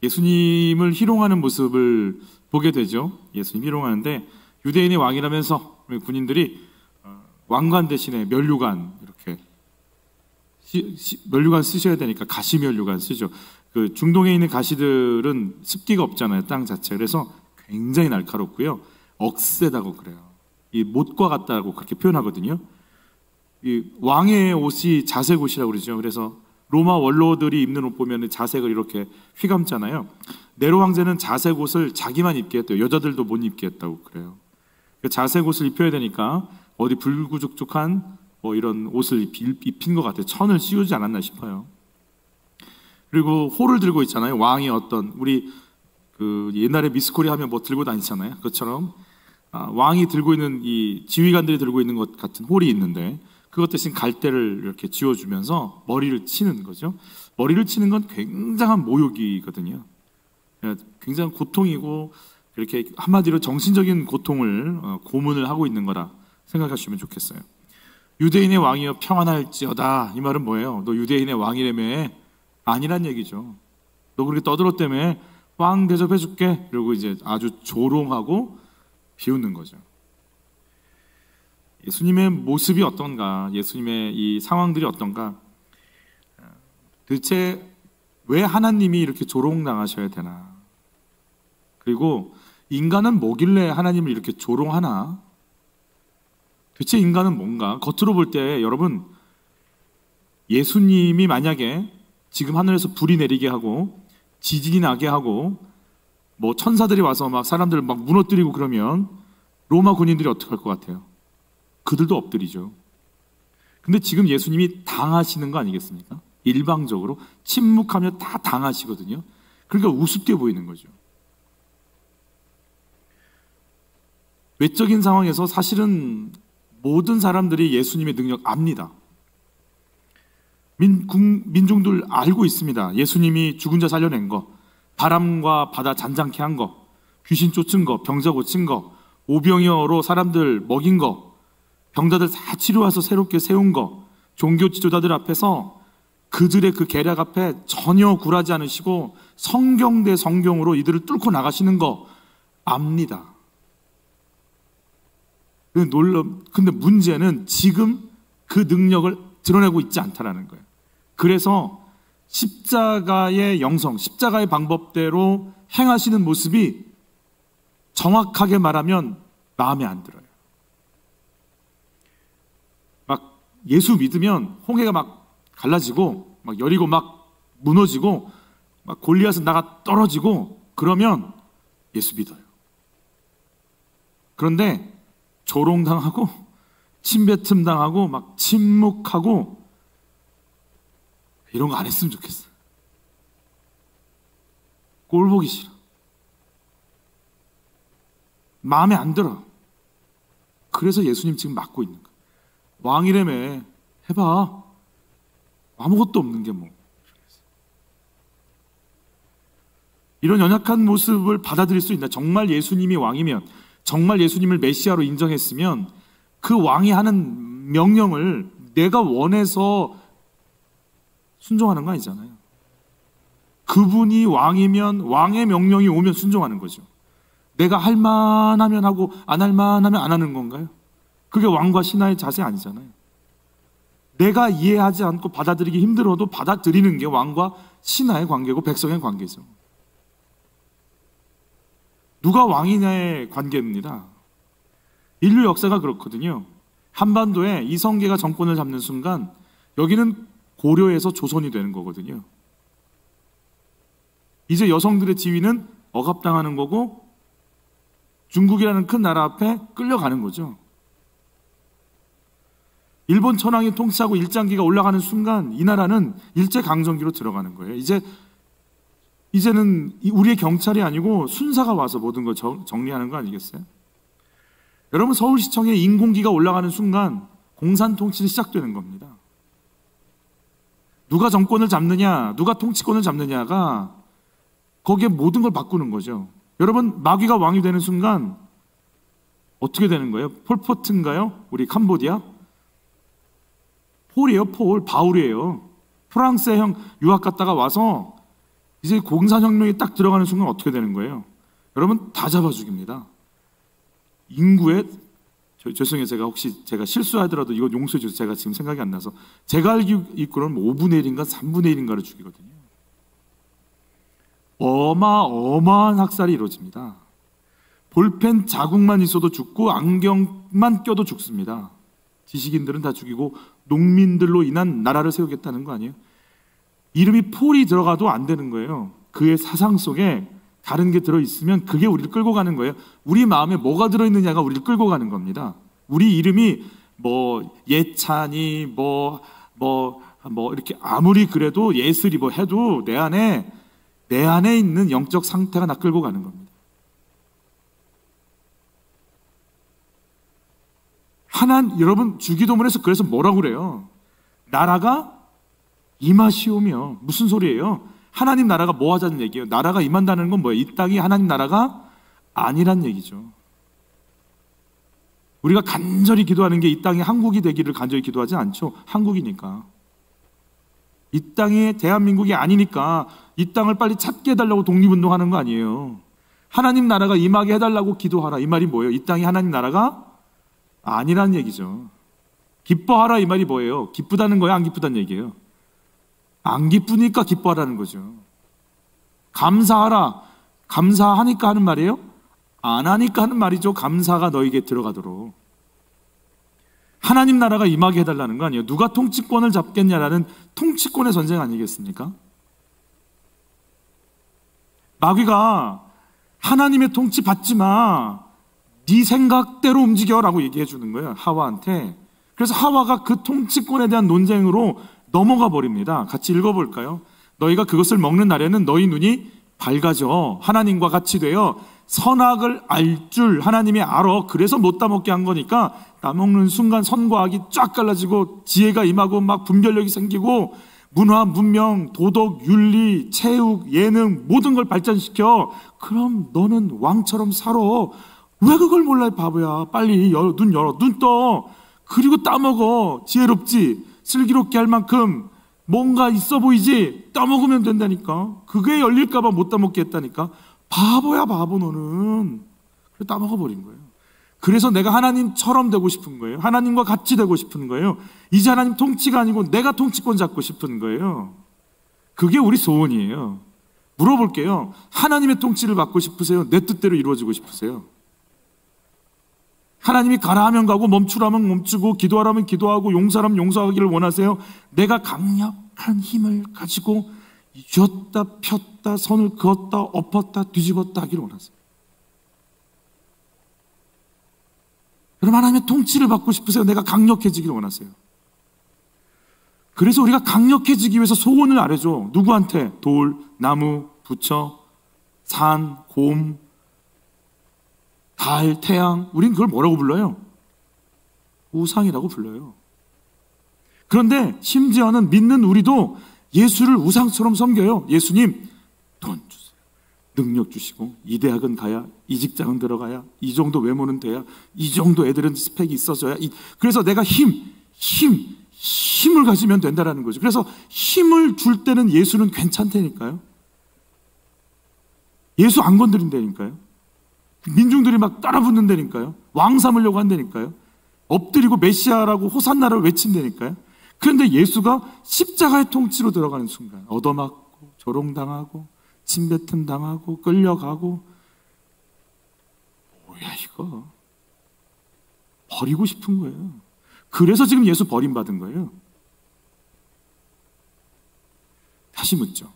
예수님을 희롱하는 모습을 보게 되죠. 예수님 희롱하는데 유대인의 왕이라면서 군인들이 왕관 대신에 면류관 이렇게 면류관 쓰셔야 되니까 가시 면류관 쓰죠. 그 중동에 있는 가시들은 습기가 없잖아요. 땅 자체. 그래서 굉장히 날카롭고요. 억세다고 그래요. 이 못과 같다고 그렇게 표현하거든요. 이 왕의 옷이 자색 옷이라고 그러죠. 그래서 로마 원로들이 입는 옷 보면 자색을 이렇게 휘감잖아요. 네로 황제는 자색 옷을 자기만 입게 했대요. 여자들도 못 입게 했다고 그래요. 자색 옷을 입혀야 되니까 어디 불구죽죽한 뭐 이런 옷을 입힌 것 같아요. 천을 씌우지 않았나 싶어요. 그리고 호를 들고 있잖아요. 왕이 어떤 우리 그 옛날에 미스코리 하면 뭐 들고 다니잖아요. 그것처럼 왕이 들고 있는 이 지휘관들이 들고 있는 것 같은 홀이 있는데 그것 대신 갈대를 이렇게 쥐어주면서 머리를 치는 거죠. 머리를 치는 건 굉장한 모욕이거든요. 굉장한 고통이고 이렇게 한마디로 정신적인 고통을 고문을 하고 있는 거라 생각하시면 좋겠어요. 유대인의 왕이여 평안할지어다. 이 말은 뭐예요? 너 유대인의 왕이라며? 아니란 얘기죠. 너 그렇게 떠들었다며 왕 대접해줄게. 그리고 이제 아주 조롱하고 비웃는 거죠. 예수님의 모습이 어떤가? 예수님의 이 상황들이 어떤가? 도대체 왜 하나님이 이렇게 조롱당하셔야 되나? 그리고 인간은 뭐길래 하나님을 이렇게 조롱하나? 도대체 인간은 뭔가? 겉으로 볼 때 여러분 예수님이 만약에 지금 하늘에서 불이 내리게 하고 지진이 나게 하고 뭐 천사들이 와서 막 사람들을 막 무너뜨리고 그러면 로마 군인들이 어떻게 할 것 같아요? 그들도 엎드리죠. 근데 지금 예수님이 당하시는 거 아니겠습니까? 일방적으로 침묵하며 다 당하시거든요. 그러니까 우습게 보이는 거죠. 외적인 상황에서 사실은 모든 사람들이 예수님의 능력 압니다. 민중들 알고 있습니다. 예수님이 죽은 자 살려낸 거, 바람과 바다 잔잔케 한 거, 귀신 쫓은 거, 병자 고친 거, 오병이어로 사람들 먹인 거, 병자들 다 치료해서 새롭게 세운 거, 종교 지도자들 앞에서 그들의 그 계략 앞에 전혀 굴하지 않으시고 성경 대 성경으로 이들을 뚫고 나가시는 거 압니다. 근데 문제는 지금 그 능력을 드러내고 있지 않다라는 거예요. 그래서 십자가의 영성, 십자가의 방법대로 행하시는 모습이 정확하게 말하면 마음에 안 들어요. 막 예수 믿으면 홍해가 막 갈라지고 막 여리고 막 무너지고 막 골리앗은 나가 떨어지고 그러면 예수 믿어요. 그런데 조롱당하고 침뱉음당하고 막 침묵하고 이런 거 안 했으면 좋겠어요. 꼴 보기 싫어. 마음에 안 들어. 그래서 예수님 지금 맡고 있는 거예요. 왕이라며 해봐. 아무것도 없는 게 뭐. 이런 연약한 모습을 받아들일 수 있나? 정말 예수님이 왕이면, 정말 예수님을 메시아로 인정했으면 그 왕이 하는 명령을 내가 원해서 순종하는 거 아니잖아요. 그분이 왕이면 왕의 명령이 오면 순종하는 거죠. 내가 할 만하면 하고 안 할 만하면 안 하는 건가요? 그게 왕과 신하의 자세 아니잖아요. 내가 이해하지 않고 받아들이기 힘들어도 받아들이는 게 왕과 신하의 관계고 백성의 관계죠. 누가 왕이냐의 관계입니다. 인류 역사가 그렇거든요. 한반도에 이성계가 정권을 잡는 순간 여기는 고려에서 조선이 되는 거거든요. 이제 여성들의 지위는 억압당하는 거고 중국이라는 큰 나라 앞에 끌려가는 거죠. 일본 천황이 통치하고 일장기가 올라가는 순간 이 나라는 일제강점기로 들어가는 거예요. 이제는 우리의 경찰이 아니고 순사가 와서 모든 걸 정리하는 거 아니겠어요? 여러분, 서울시청에 인공기가 올라가는 순간 공산 통치는 시작되는 겁니다. 누가 정권을 잡느냐, 누가 통치권을 잡느냐가 거기에 모든 걸 바꾸는 거죠. 여러분, 마귀가 왕이 되는 순간 어떻게 되는 거예요? 폴포트인가요? 우리 캄보디아? 폴이에요, 폴. 바울이에요. 프랑스에 유학 갔다가 와서 이제 공산혁명이 딱 들어가는 순간 어떻게 되는 거예요? 여러분 다 잡아 죽입니다. 인구의 죄송해요. 제가 실수하더라도 이거 용서해 주세요. 제가 지금 생각이 안 나서 제가 알기로는 5분의 1인가 3분의 1인가를 죽이거든요. 어마어마한 학살이 이루어집니다. 볼펜 자국만 있어도 죽고 안경만 껴도 죽습니다. 지식인들은 다 죽이고 농민들로 인한 나라를 세우겠다는 거 아니에요? 이름이 폴이 들어가도 안 되는 거예요. 그의 사상 속에 다른 게 들어있으면 그게 우리를 끌고 가는 거예요. 우리 마음에 뭐가 들어있느냐가 우리를 끌고 가는 겁니다. 우리 이름이 예찬이 이렇게 아무리 그래도 예슬이 해도 내 안에 있는 영적 상태가 나 끌고 가는 겁니다. 여러분 주기도문에서 그래서 뭐라고 그래요? 나라가 임하시오며. 무슨 소리예요? 하나님 나라가 뭐 하자는 얘기예요? 나라가 임한다는 건 뭐예요? 이 땅이 하나님 나라가 아니란 얘기죠. 우리가 간절히 기도하는 게 이 땅이 한국이 되기를 간절히 기도하지 않죠. 한국이니까. 이 땅이 대한민국이 아니니까 이 땅을 빨리 찾게 해달라고 독립운동하는 거 아니에요. 하나님 나라가 임하게 해달라고 기도하라. 이 말이 뭐예요? 이 땅이 하나님 나라가 아니란 얘기죠. 기뻐하라 이 말이 뭐예요? 기쁘다는 거예요? 안 기쁘다는 얘기예요? 안 기쁘니까 기뻐하라는 거죠. 감사하라. 감사하니까 하는 말이에요? 안 하니까 하는 말이죠. 감사가 너에게 들어가도록. 하나님 나라가 임하게 해달라는 거 아니에요? 누가 통치권을 잡겠냐라는 통치권의 전쟁 아니겠습니까? 마귀가 하나님의 통치 받지 마. 네 생각대로 움직여라고 얘기해 주는 거예요. 하와한테. 그래서 하와가 그 통치권에 대한 논쟁으로 넘어가 버립니다. 같이 읽어볼까요? 너희가 그것을 먹는 날에는 너희 눈이 밝아져 하나님과 같이 되어 선악을 알 줄 하나님이 알아. 그래서 못 따먹게 한 거니까 따먹는 순간 선과 악이 쫙 갈라지고 지혜가 임하고 막 분별력이 생기고 문화, 문명, 도덕, 윤리, 체육, 예능 모든 걸 발전시켜. 그럼 너는 왕처럼 살아. 왜 그걸 몰라 바보야. 빨리 눈 열어. 눈 떠. 그리고 따먹어. 지혜롭지. 슬기롭게 할 만큼 뭔가 있어 보이지? 따먹으면 된다니까. 그게 열릴까봐 못 따먹게 했다니까. 바보야 바보 너는. 그래서 따먹어버린 거예요. 그래서 내가 하나님처럼 되고 싶은 거예요. 하나님과 같이 되고 싶은 거예요. 이제 하나님 통치가 아니고 내가 통치권 잡고 싶은 거예요. 그게 우리 소원이에요. 물어볼게요. 하나님의 통치를 받고 싶으세요? 내 뜻대로 이루어지고 싶으세요? 하나님이 가라 하면 가고 멈추라면 멈추고 기도하라면 기도하고 용서하라면 용서하기를 원하세요? 내가 강력한 힘을 가지고 쥐었다 폈다 선을 그었다 엎었다 뒤집었다 하기를 원하세요? 여러분 하나님의 통치를 받고 싶으세요? 내가 강력해지기를 원하세요? 그래서 우리가 강력해지기 위해서 소원을 아뢰죠. 누구한테? 돌, 나무, 부처, 산, 곰, 달, 태양. 우린 그걸 뭐라고 불러요? 우상이라고 불러요. 그런데 심지어는 믿는 우리도 예수를 우상처럼 섬겨요. 예수님 돈 주세요. 능력 주시고 이 대학은 가야, 이 직장은 들어가야, 이 정도 외모는 돼야, 이 정도 애들은 스펙이 있어져야. 그래서 내가 힘을 가지면 된다라는 거죠. 그래서 힘을 줄 때는 예수는 괜찮다니까요. 예수 안 건드린다니까요. 민중들이 막 따라붙는다니까요. 왕 삼으려고 한다니까요. 엎드리고 메시아라고 호산나를 외친다니까요. 그런데 예수가 십자가의 통치로 들어가는 순간 얻어맞고 조롱당하고 침뱉음 당하고 끌려가고 뭐야 이거. 버리고 싶은 거예요. 그래서 지금 예수 버림받은 거예요. 다시 묻죠.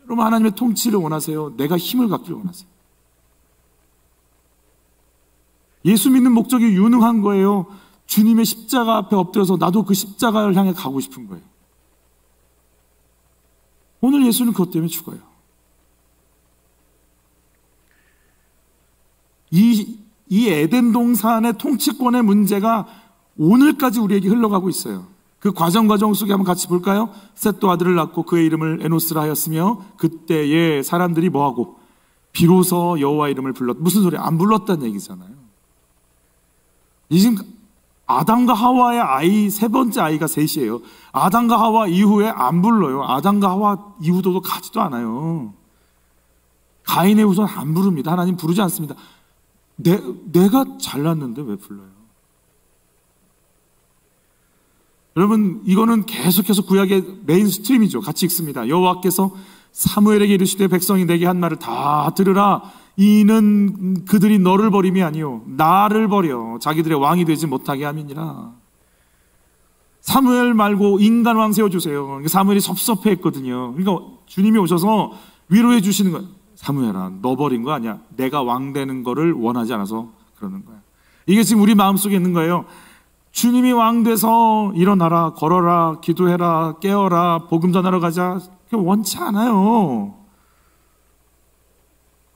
여러분 하나님의 통치를 원하세요? 내가 힘을 갖기를 원하세요? 예수 믿는 목적이 유능한 거예요? 주님의 십자가 앞에 엎드려서 나도 그 십자가를 향해 가고 싶은 거예요? 오늘 예수는 그것 때문에 죽어요. 이 에덴 동산의 통치권의 문제가 오늘까지 우리에게 흘러가고 있어요. 그 과정 속에 한번 같이 볼까요? 셋도 아들을 낳고 그의 이름을 에노스라 하였으며 그때에 사람들이 뭐하고? 비로소 여호와 이름을 무슨 소리야? 안 불렀다는 얘기잖아요. 지금 아담과 하와의 아이, 세 번째 아이가 셋이에요. 아담과 하와 이후에 안 불러요. 아담과 하와 이후도 가지도 않아요. 가인의 후손 안 부릅니다. 하나님 부르지 않습니다. 내가 잘났는데 왜 불러요? 여러분, 이거는 계속해서 구약의 메인 스트림이죠. 같이 읽습니다. 여호와께서 사무엘에게 이르시되 백성이 내게 한 말을 다 들으라. 이는 그들이 너를 버림이 아니요 나를 버려 자기들의 왕이 되지 못하게 함이니라. 사무엘 말고 인간 왕 세워주세요. 사무엘이 섭섭해했거든요. 그러니까 주님이 오셔서 위로해 주시는 거예요. 사무엘아, 너 버린 거 아니야. 내가 왕 되는 거를 원하지 않아서 그러는 거야. 이게 지금 우리 마음속에 있는 거예요. 주님이 왕 돼서 일어나라, 걸어라, 기도해라, 깨어라, 복음 전하러 가자. 원치 않아요.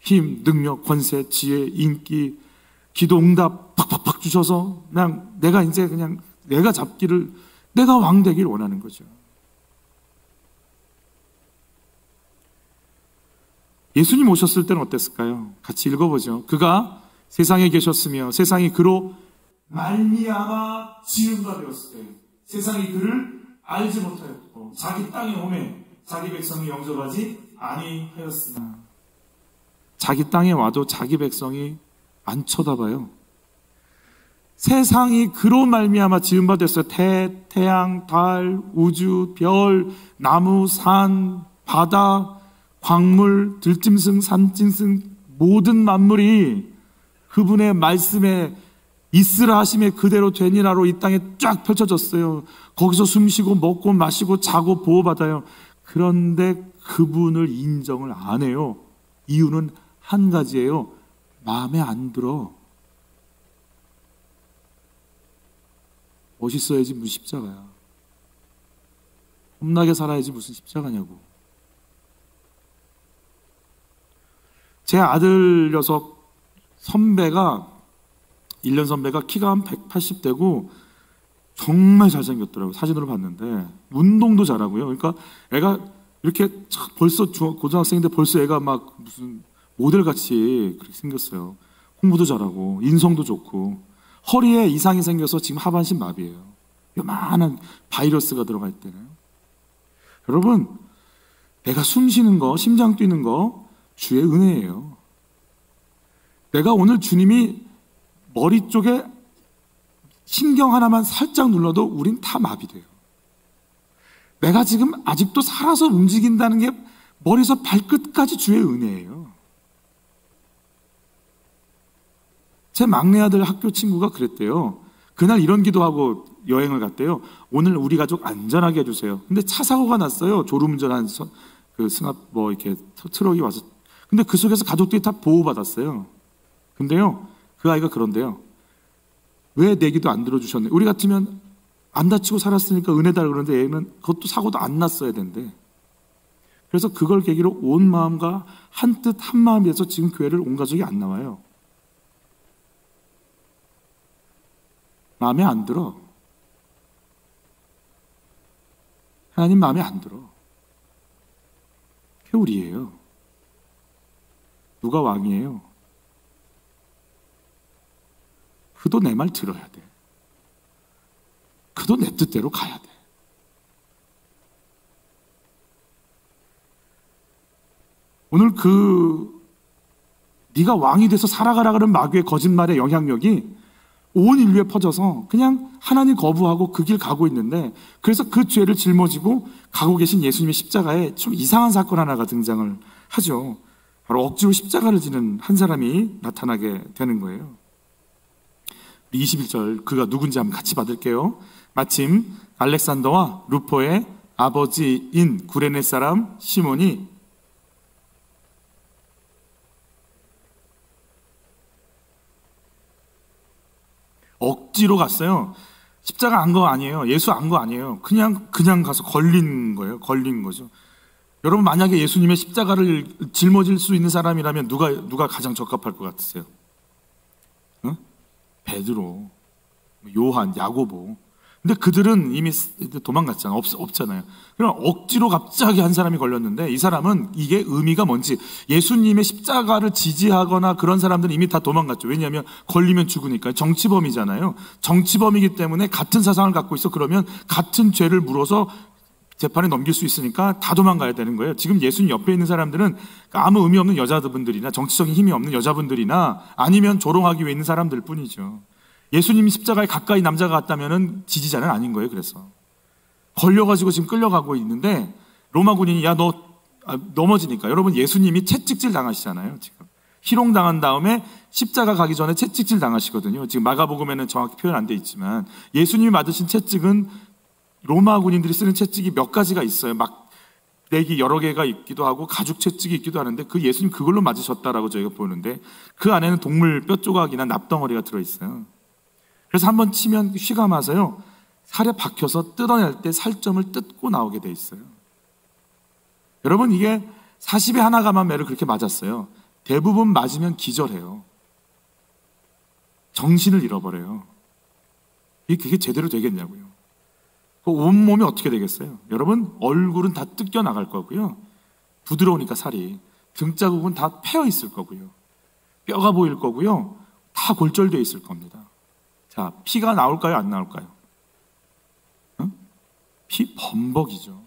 힘, 능력, 권세, 지혜, 인기, 기도 응답 팍팍팍 주셔서 그냥 내가 잡기를, 내가 왕 되길 원하는 거죠. 예수님 오셨을 때는 어땠을까요? 같이 읽어보죠. 그가 세상에 계셨으며 세상이 그로 말미암아 지은 바 되었을 때 세상이 그를 알지 못하였고 자기 땅에 오매 자기 백성이 영접하지 아니하였으나. 자기 땅에 와도 자기 백성이 안 쳐다봐요. 세상이 그로 말미암아 지은 바 됐어요. 태양, 달, 우주, 별, 나무, 산, 바다, 광물, 들짐승, 산짐승, 모든 만물이 그분의 말씀에 있으라 하심에 그대로 되니라로 이 땅에 쫙 펼쳐졌어요. 거기서 숨쉬고 먹고 마시고 자고 보호받아요. 그런데 그분을 인정을 안 해요. 이유는 한 가지예요. 마음에 안 들어. 멋있어야지 무슨 십자가야. 험나게 살아야지 무슨 십자가냐고. 제 아들 녀석 선배가 1년 선배가 키가 한 180대고 정말 잘생겼더라고요. 사진으로 봤는데 운동도 잘하고요. 그러니까 애가 이렇게 벌써 고등학생인데 벌써 애가 막 무슨 모델같이 그렇게 생겼어요. 공부도 잘하고 인성도 좋고 허리에 이상이 생겨서 지금 하반신 마비예요. 요만한 바이러스가 들어가 있대요. 여러분, 내가 숨 쉬는 거, 심장 뛰는 거 주의 은혜예요. 내가 오늘 주님이 머리 쪽에 신경 하나만 살짝 눌러도 우린 다 마비돼요. 내가 지금 아직도 살아서 움직인다는 게 머리에서 발끝까지 주의 은혜예요. 제 막내 아들 학교 친구가 그랬대요. 그날 이런 기도하고 여행을 갔대요. 오늘 우리 가족 안전하게 해주세요. 근데 차 사고가 났어요. 졸음운전한 그 승합 이렇게 트럭이 와서. 근데 그 속에서 가족들이 다 보호받았어요. 근데요, 그 아이가 그런데요. 왜 내 기도 안 들어주셨네. 우리 같으면 안 다치고 살았으니까 은혜다 그러는데 얘는 그것도 사고도 안 났어야 된대. 그래서 그걸 계기로 온 마음과 한 뜻 한 마음이 돼서 지금 교회를 온 가족이 안 나와요. 마음에 안 들어. 하나님 마음에 안 들어. 그게 우리예요. 누가 왕이에요? 그도 내 말 들어야 돼. 그도 내 뜻대로 가야 돼. 오늘 네가 왕이 돼서 살아가라 그런 마귀의 거짓말의 영향력이 온 인류에 퍼져서 그냥 하나님 거부하고 그 길 가고 있는데, 그래서 그 죄를 짊어지고 가고 계신 예수님의 십자가에 좀 이상한 사건 하나가 등장을 하죠. 바로 억지로 십자가를 지는 한 사람이 나타나게 되는 거예요. 21절 그가 누군지 한번 같이 받을게요. 마침 알렉산더와 루포의 아버지인 구레네 사람 시몬이 억지로 갔어요. 십자가 안 거 아니에요. 예수 안 거 아니에요. 그냥 가서 걸린 거예요. 걸린 거죠. 여러분, 만약에 예수님의 십자가를 짊어질 수 있는 사람이라면 누가 가장 적합할 것 같으세요? 어? 베드로, 요한, 야고보. 근데 그들은 이미 도망갔잖아요. 없잖아요. 그럼 억지로 갑자기 한 사람이 걸렸는데, 이 사람은 이게 의미가 뭔지, 예수님의 십자가를 지지하거나 그런 사람들은 이미 다 도망갔죠. 왜냐하면 걸리면 죽으니까. 정치범이잖아요. 정치범이기 때문에 같은 사상을 갖고 있어. 그러면 같은 죄를 물어서 재판에 넘길 수 있으니까 다 도망가야 되는 거예요. 지금 예수님 옆에 있는 사람들은 아무 의미 없는 여자분들이나 정치적인 힘이 없는 여자분들이나 아니면 조롱하기 위해 있는 사람들 뿐이죠. 예수님이 십자가에 가까이 남자가 갔다면 지지자는 아닌 거예요. 그래서 걸려가지고 지금 끌려가고 있는데 로마 군인이 야 너 넘어지니까, 여러분 예수님이 채찍질 당하시잖아요. 지금 희롱당한 다음에 십자가 가기 전에 채찍질 당하시거든요. 지금 마가복음에는 정확히 표현 안 돼 있지만 예수님이 맞으신 채찍은 로마 군인들이 쓰는 채찍이 몇 가지가 있어요. 막 렉이 여러 개가 있기도 하고 가죽 채찍이 있기도 하는데 그 예수님 그걸로 맞으셨다라고 저희가 보는데 그 안에는 동물 뼈 조각이나 납덩어리가 들어있어요. 그래서 한번 치면 휘감아서요, 살에 박혀서 뜯어낼 때 살점을 뜯고 나오게 돼 있어요. 여러분 이게 40에 하나 가만 매를 그렇게 맞았어요. 대부분 맞으면 기절해요. 정신을 잃어버려요. 그게 제대로 되겠냐고요. 그 온몸이 어떻게 되겠어요? 여러분 얼굴은 다 뜯겨 나갈 거고요. 부드러우니까 살이, 등자국은 다 패여 있을 거고요. 뼈가 보일 거고요. 다 골절되어 있을 겁니다. 자, 피가 나올까요? 안 나올까요? 응? 피 범벅이죠.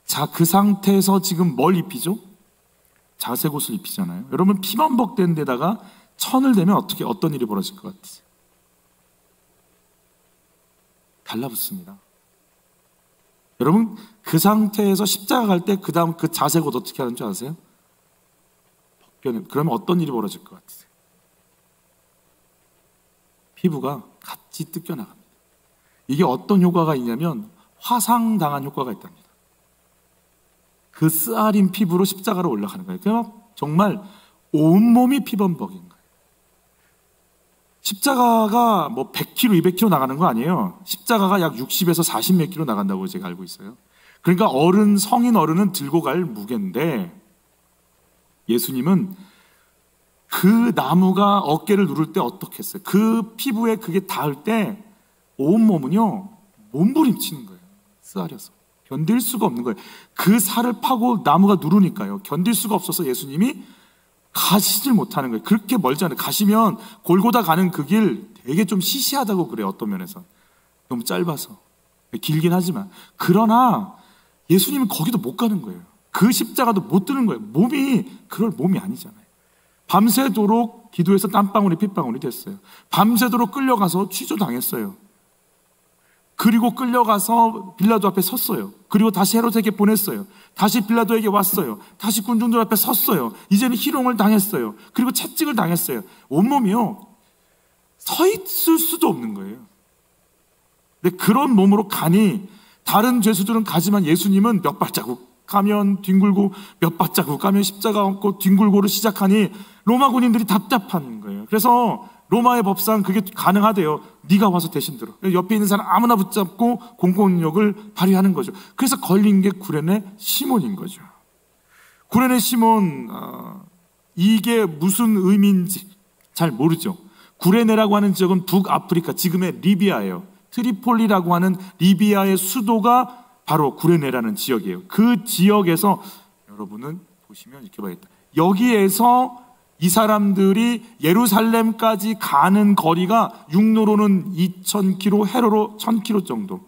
자, 그 상태에서 지금 뭘 입히죠? 자색옷을 입히잖아요. 여러분 피 범벅된 데다가 천을 대면 어떤 일이 벌어질 것 같으세요? 달라붙습니다. 여러분 그 상태에서 십자가 갈 때 그 다음 그 자색옷 어떻게 하는 줄 아세요? 벗겨내. 그러면 어떤 일이 벌어질 것 같으세요? 피부가 같이 뜯겨나갑니다. 이게 어떤 효과가 있냐면 화상당한 효과가 있답니다. 그 쓰아린 피부로 십자가로 올라가는 거예요. 그냥 정말 온몸이 피범벅인 거예요. 십자가가 뭐 100kg, 200kg 나가는 거 아니에요. 십자가가 약 60에서 40 몇 킬로 나간다고 제가 알고 있어요. 그러니까 성인 어른은 들고 갈 무게인데 예수님은 그 나무가 어깨를 누를 때 어떻게 했어요? 그 피부에 그게 닿을 때 온몸은요 몸부림치는 거예요. 쓰아려서 견딜 수가 없는 거예요. 그 살을 파고 나무가 누르니까요 견딜 수가 없어서 예수님이 가시질 못하는 거예요. 그렇게 멀지 않아요. 가시면 골고다 가는 그 길 되게 좀 시시하다고 그래요. 어떤 면에서 너무 짧아서. 길긴 하지만. 그러나 예수님은 거기도 못 가는 거예요. 그 십자가도 못 드는 거예요. 몸이 그럴 몸이 아니잖아요. 밤새도록 기도해서 땀방울이 핏방울이 됐어요. 밤새도록 끌려가서 취조당했어요. 그리고 끌려가서 빌라도 앞에 섰어요. 그리고 다시 헤롯에게 보냈어요. 다시 빌라도에게 왔어요. 다시 군중들 앞에 섰어요. 이제는 희롱을 당했어요. 그리고 채찍을 당했어요. 온몸이요 서 있을 수도 없는 거예요. 근데 그런 몸으로 가니 다른 죄수들은 가지만 예수님은 몇 발자국 가면 뒹굴고 몇 발자국 가면 십자가 얹고 뒹굴고를 시작하니 로마 군인들이 답답한 거예요. 그래서 로마의 법상 그게 가능하대요. 네가 와서 대신 들어. 옆에 있는 사람 아무나 붙잡고 공권력을 발휘하는 거죠. 그래서 걸린 게 구레네 시몬인 거죠. 구레네 시몬, 이게 무슨 의미인지 잘 모르죠. 구레네라고 하는 지역은 북아프리카, 지금의 리비아예요. 트리폴리라고 하는 리비아의 수도가 바로 구레네라는 지역이에요. 그 지역에서 여러분은 보시면 이렇게 봐야겠다. 여기에서 이 사람들이 예루살렘까지 가는 거리가 육로로는 2,000km, 해로로 1,000km 정도.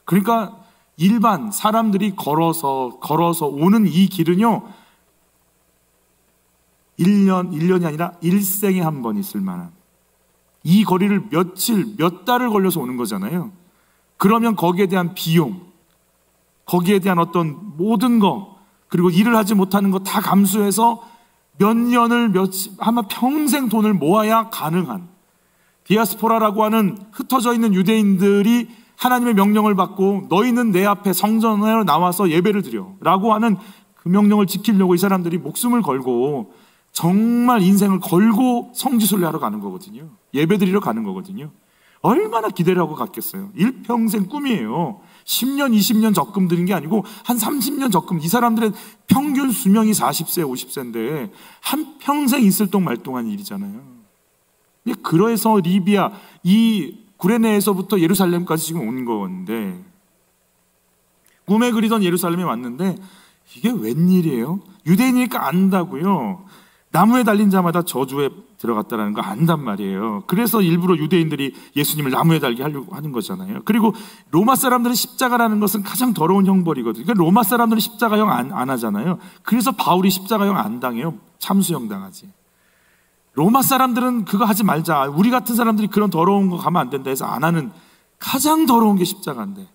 그러니까 일반 사람들이 걸어서 오는 이 길은요 1년이 아니라 일생에 한 번 있을 만한, 이 거리를 며칠, 몇 달을 걸려서 오는 거잖아요. 그러면 거기에 대한 비용, 거기에 대한 어떤 모든 거, 그리고 일을 하지 못하는 거 다 감수해서 몇 년을 아마 평생 돈을 모아야 가능한, 디아스포라라고 하는 흩어져 있는 유대인들이 하나님의 명령을 받고 너희는 내 앞에 성전에 나와서 예배를 드려 라고 하는 그 명령을 지키려고 이 사람들이 목숨을 걸고 정말 인생을 걸고 성지순례하러 가는 거거든요. 예배 드리러 가는 거거든요. 얼마나 기대를 하고 갔겠어요. 일평생 꿈이에요. 10년, 20년 적금 드린 게 아니고 한 30년 적금. 이 사람들은 평균 수명이 40세, 50세인데 한 평생 있을 동 말동한 일이잖아요. 그래서 리비아, 이 구레네에서부터 예루살렘까지 지금 온 건데, 꿈에 그리던 예루살렘에 왔는데 이게 웬일이에요? 유대인이니까 안다고요. 나무에 달린 자마다 저주에 들어갔다는 거 안단 말이에요. 그래서 일부러 유대인들이 예수님을 나무에 달게 하려고 하는 거잖아요. 그리고 로마 사람들은 십자가라는 것은 가장 더러운 형벌이거든요. 그러니까 로마 사람들은 십자가형 안 하잖아요. 그래서 바울이 십자가형 안 당해요. 참수형 당하지. 로마 사람들은 그거 하지 말자. 우리 같은 사람들이 그런 더러운 거 가면 안 된다 해서 안 하는, 가장 더러운 게 십자가인데,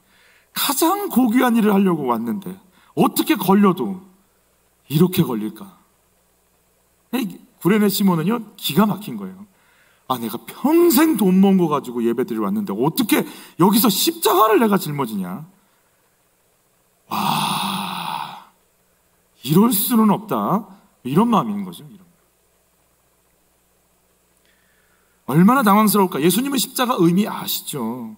가장 고귀한 일을 하려고 왔는데 어떻게 걸려도 이렇게 걸릴까? 구레네 시몬은요, 기가 막힌 거예요. 아, 내가 평생 돈 모은 거 가지고 예배드리러 왔는데 어떻게 여기서 십자가를 내가 짊어지냐? 와, 이럴 수는 없다. 이런 마음이 있는 거죠. 얼마나 당황스러울까. 예수님은 십자가 의미 아시죠?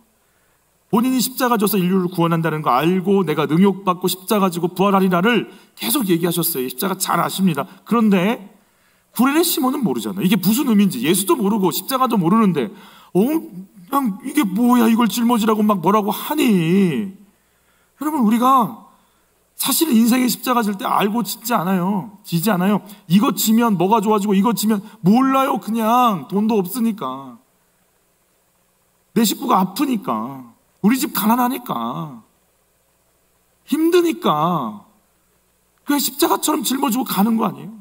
본인이 십자가 져서 인류를 구원한다는 거 알고 내가 능욕받고 십자가 지고 부활하리라를 계속 얘기하셨어요. 십자가 잘 아십니다. 그런데 구레네 시몬은 모르잖아요. 이게 무슨 의미인지. 예수도 모르고 십자가도 모르는데 그냥 이게 뭐야, 이걸 짊어지라고 막 뭐라고 하니. 여러분, 우리가 사실은 인생의 십자가 질 때 알고 지지 않아요. 이거 지면 뭐가 좋아지고 이거 지면 몰라요. 그냥 돈도 없으니까, 내 식구가 아프니까, 우리 집 가난하니까, 힘드니까 그냥 십자가처럼 짊어지고 가는 거 아니에요?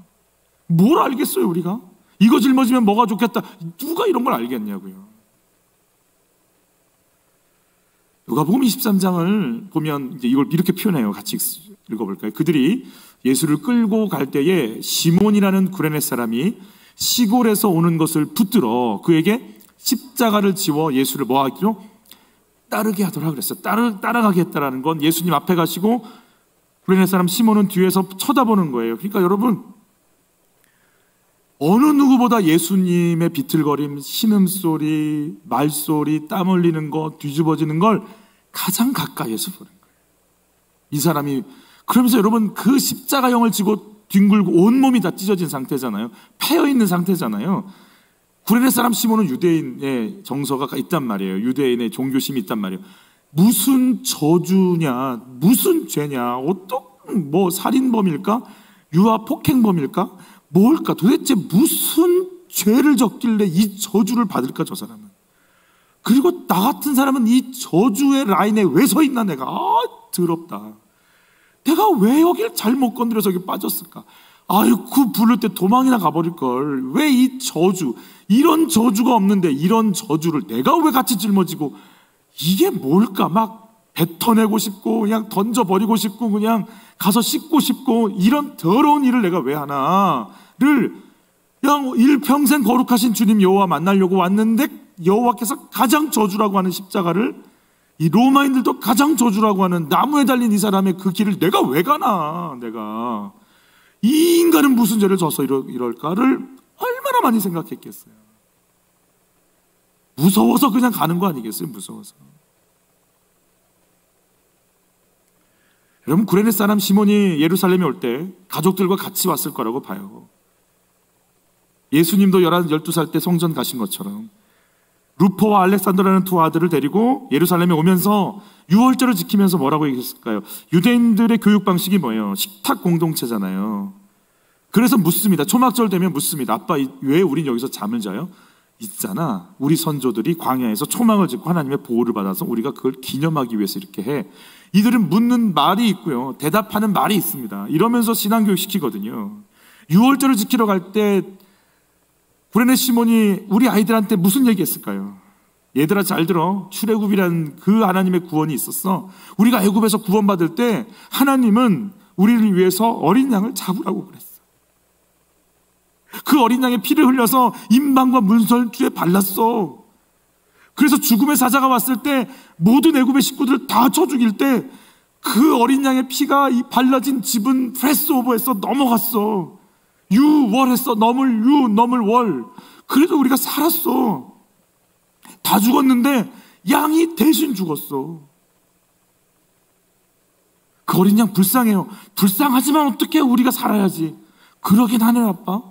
뭘 알겠어요 우리가? 이거 짊어지면 뭐가 좋겠다. 누가 이런 걸 알겠냐고요. 누가복음 23장을 보면 이제 이걸 이렇게 표현해요. 같이 읽어볼까요? 그들이 예수를 끌고 갈 때에 시몬이라는 구레네 사람이 시골에서 오는 것을 붙들어 그에게 십자가를 지워 예수를 뭐 하기로? 따르게 하더라 그랬어요. 따라가게 했다라는 건 예수님 앞에 가시고 구레네 사람 시몬은 뒤에서 쳐다보는 거예요. 그러니까 여러분, 어느 누구보다 예수님의 비틀거림, 신음소리, 말소리, 땀 흘리는 거, 뒤집어지는 걸 가장 가까이에서 보는 거예요. 이 사람이, 그러면서 여러분, 그 십자가형을 지고 뒹굴고 온몸이 다 찢어진 상태잖아요. 패여있는 상태잖아요. 구레네 사람 시몬은 유대인의 정서가 있단 말이에요. 유대인의 종교심이 있단 말이에요. 무슨 저주냐, 무슨 죄냐, 어떤 뭐 살인범일까, 유아 폭행범일까, 뭘까, 도대체 무슨 죄를 졌길래 이 저주를 받을까, 저 사람은. 그리고 나 같은 사람은 이 저주의 라인에 왜 서 있나, 내가. 더럽다. 내가 왜 여길 잘못 건드려서 여기 빠졌을까? 아이고, 부를 때 도망이나 가버릴걸. 왜 이 저주, 이런 저주가 없는데 이런 저주를 내가 왜 같이 짊어지고, 이게 뭘까? 막 뱉어내고 싶고 그냥 던져버리고 싶고 그냥 가서 씻고 싶고, 이런 더러운 일을 내가 왜 하나를, 그냥 일평생 거룩하신 주님 여호와 만나려고 왔는데 여호와께서 가장 저주라고 하는 십자가를, 이 로마인들도 가장 저주라고 하는 나무에 달린 이 사람의 그 길을 내가 왜 가나. 내가 이 인간은 무슨 죄를 져서 이럴까를 얼마나 많이 생각했겠어요. 무서워서 그냥 가는 거 아니겠어요? 무서워서. 여러분, 구레네 사람 시몬이 예루살렘에 올 때 가족들과 같이 왔을 거라고 봐요. 예수님도 12살 때 성전 가신 것처럼 루포와 알렉산더라는 두 아들을 데리고 예루살렘에 오면서 유월절을 지키면서 뭐라고 얘기했을까요? 유대인들의 교육 방식이 뭐예요? 식탁 공동체잖아요. 그래서 묻습니다. 초막절 되면 묻습니다. 아빠, 왜 우린 여기서 잠을 자요? 있잖아, 우리 선조들이 광야에서 초막을 짓고 하나님의 보호를 받아서 우리가 그걸 기념하기 위해서 이렇게 해. 이들은 묻는 말이 있고요, 대답하는 말이 있습니다. 이러면서 신앙교육 시키거든요. 유월절을 지키러 갈 때 구레네 시몬이 우리 아이들한테 무슨 얘기했을까요? 얘들아, 잘 들어. 출애굽이라는 그 하나님의 구원이 있었어. 우리가 애굽에서 구원받을 때 하나님은 우리를 위해서 어린 양을 잡으라고 그랬어. 그 어린 양의 피를 흘려서 임방과 문설주에 발랐어. 그래서 죽음의 사자가 왔을 때 모든 애굽의 식구들을 다 쳐 죽일 때 그 어린 양의 피가 이 발라진 집은 패스오버에서 넘어갔어. 유월했어. 넘을 월. 그래도 우리가 살았어. 다 죽었는데 양이 대신 죽었어. 그 어린 양 불쌍해요. 불쌍하지만 어떻게, 우리가 살아야지. 그러긴 하네요, 아빠.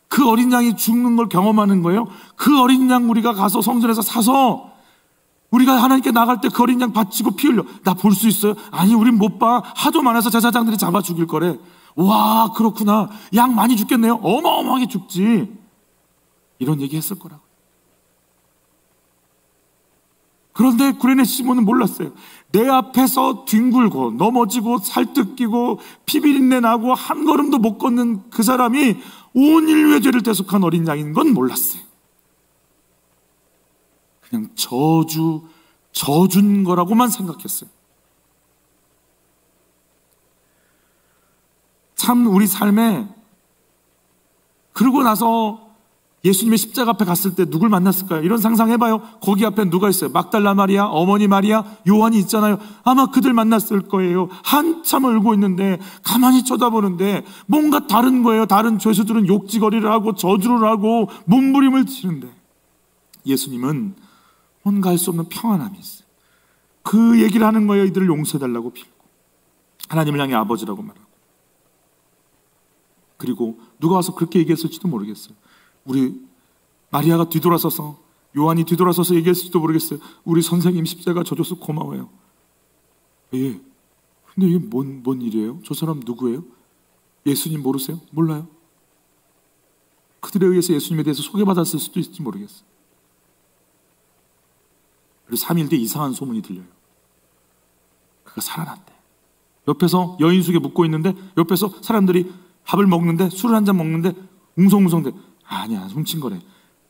그 어린 양이 죽는 걸 경험하는 거예요. 그 어린 양 우리가 가서 성전에서 사서 우리가 하나님께 나갈 때 그 어린 양 바치고 피 흘려. 나 볼 수 있어요? 아니, 우린 못 봐. 하도 많아서 제사장들이 잡아 죽일 거래. 와, 그렇구나. 양 많이 죽겠네요. 어마어마하게 죽지. 이런 얘기 했을 거라고. 그런데 구레네 시몬은 몰랐어요. 내 앞에서 뒹굴고 넘어지고 살뜯기고 피비린내 나고 한 걸음도 못 걷는 그 사람이 온 인류의 죄를 대속한 어린 양인 건 몰랐어요. 그냥 저준 거라고만 생각했어요. 참 우리 삶에 그러고 나서 예수님의 십자가 앞에 갔을 때 누굴 만났을까요? 이런 상상해봐요. 거기 앞에 누가 있어요? 막달라 마리아, 어머니 마리아, 요한이 있잖아요. 아마 그들 만났을 거예요. 한참 울고 있는데 가만히 쳐다보는데 뭔가 다른 거예요. 다른 죄수들은 욕지거리를 하고 저주를 하고 몸부림을 치는데 예수님은 뭔가 할 수 없는 평안함이 있어요. 그 얘기를 하는 거예요. 이들을 용서해달라고 빌고 하나님을 향해 아버지라고 말하고. 그리고 누가 와서 그렇게 얘기했을지도 모르겠어요. 우리 마리아가 뒤돌아서서, 요한이 뒤돌아서서 얘기했을지도 모르겠어요. 우리 선생님 십자가 져줘서 고마워요. 예. 근데 이게 뭔 일이에요? 저 사람 누구예요? 예수님 모르세요? 몰라요. 그들에 의해서 예수님에 대해서 소개받았을 수도 있을지 모르겠어요. 그리고 3일 뒤 이상한 소문이 들려요. 그가 살아났대. 옆에서 여인숙에 묻고 있는데 옆에서 사람들이 밥을 먹는데, 술을 한잔 먹는데 웅성웅성대. 아니야, 훔친 거래.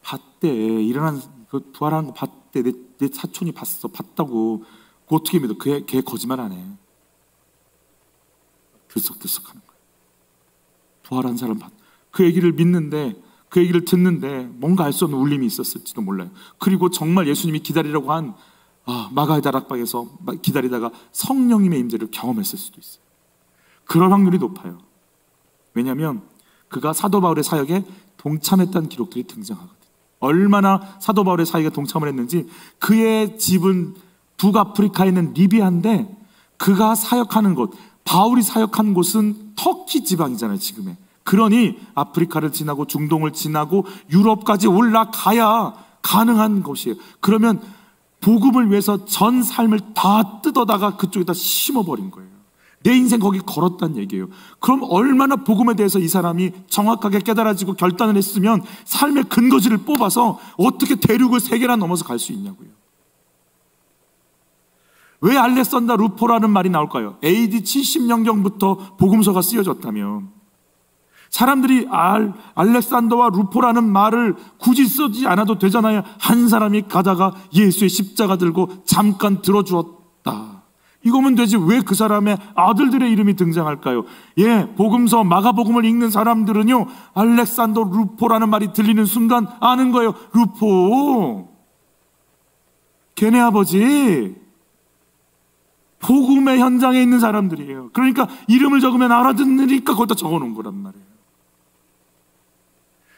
봤대. 일어난 그 부활하는 거 봤대. 내 사촌이 봤다고. 그 어떻게 믿어? 걔 거짓말 안 해. 들썩들썩하는 거야. 부활한 사람 봤. 그 얘기를 믿는데, 그 얘기를 듣는데 뭔가 알 수 없는 울림이 있었을지도 몰라요. 그리고 정말 예수님이 기다리라고 한 마가의 다락방에서 기다리다가 성령님의 임재를 경험했을 수도 있어요. 그럴 확률이 높아요. 왜냐하면 그가 사도 바울의 사역에 동참했다는 기록들이 등장하거든요. 얼마나 사도 바울의 사역에 동참을 했는지. 그의 집은 북아프리카에 있는 리비아인데 그가 사역하는 곳, 바울이 사역한 곳은 터키 지방이잖아요, 지금의. 그러니 아프리카를 지나고 중동을 지나고 유럽까지 올라가야 가능한 것이에요. 그러면 복음을 위해서 전 삶을 다 뜯어다가 그쪽에다 심어버린 거예요. 내 인생 거기 걸었다는 얘기예요. 그럼 얼마나 복음에 대해서 이 사람이 정확하게 깨달아지고 결단을 했으면 삶의 근거지를 뽑아서 어떻게 대륙을 3개나 넘어서 갈 수 있냐고요. 왜 알렉산더 루포라는 말이 나올까요? AD 70년경부터 복음서가 쓰여졌다면 사람들이 알렉산더와 루포라는 말을 굳이 쓰지 않아도 되잖아요. 한 사람이 가다가 예수의 십자가 들고 잠깐 들어주었다. 이거면 되지. 왜 그 사람의 아들들의 이름이 등장할까요? 예, 복음서 마가복음을 읽는 사람들은요, 알렉산더 루포라는 말이 들리는 순간 아는 거예요. 루포, 걔네 아버지. 복음의 현장에 있는 사람들이에요. 그러니까 이름을 적으면 알아듣으니까 거기다 적어놓은 거란 말이에요.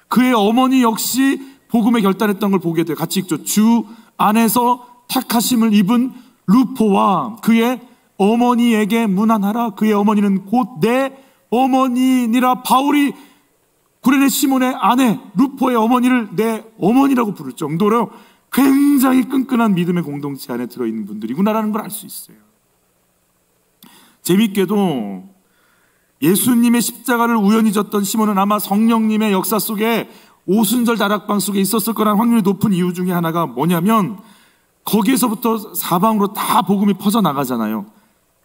그의 어머니 역시 복음에 결단했던 걸 보게 돼요. 같이 읽죠. 주 안에서 택하심을 입은 루포와 그의 어머니에게 문안하라. 그의 어머니는 곧 내 어머니니라. 바울이 구레네 시몬의 아내 루포의 어머니를 내 어머니라고 부를 정도로 굉장히 끈끈한 믿음의 공동체 안에 들어있는 분들이구나라는 걸 알 수 있어요. 재밌게도 예수님의 십자가를 우연히 졌던 시몬은 아마 성령님의 역사 속에 오순절 다락방 속에 있었을 거라는 확률이 높은 이유 중에 하나가 뭐냐면, 거기에서부터 사방으로 다 복음이 퍼져나가잖아요.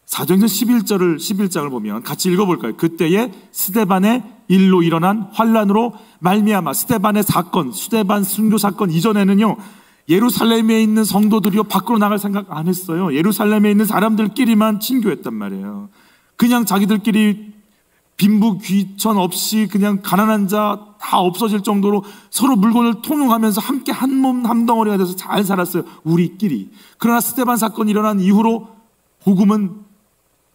사도행전 11장을 보면 같이 읽어볼까요? 그때에 스데반의 일로 일어난 환란으로 말미암아, 스데반의 사건, 스데반 순교 사건 이전에는요, 예루살렘에 있는 성도들이요 밖으로 나갈 생각 안 했어요. 예루살렘에 있는 사람들끼리만 친교했단 말이에요. 그냥 자기들끼리 빈부귀천 없이 그냥 가난한 자 다 없어질 정도로 서로 물건을 통용하면서 함께 한 몸 한 덩어리가 돼서 잘 살았어요, 우리끼리. 그러나 스데반 사건이 일어난 이후로 복음은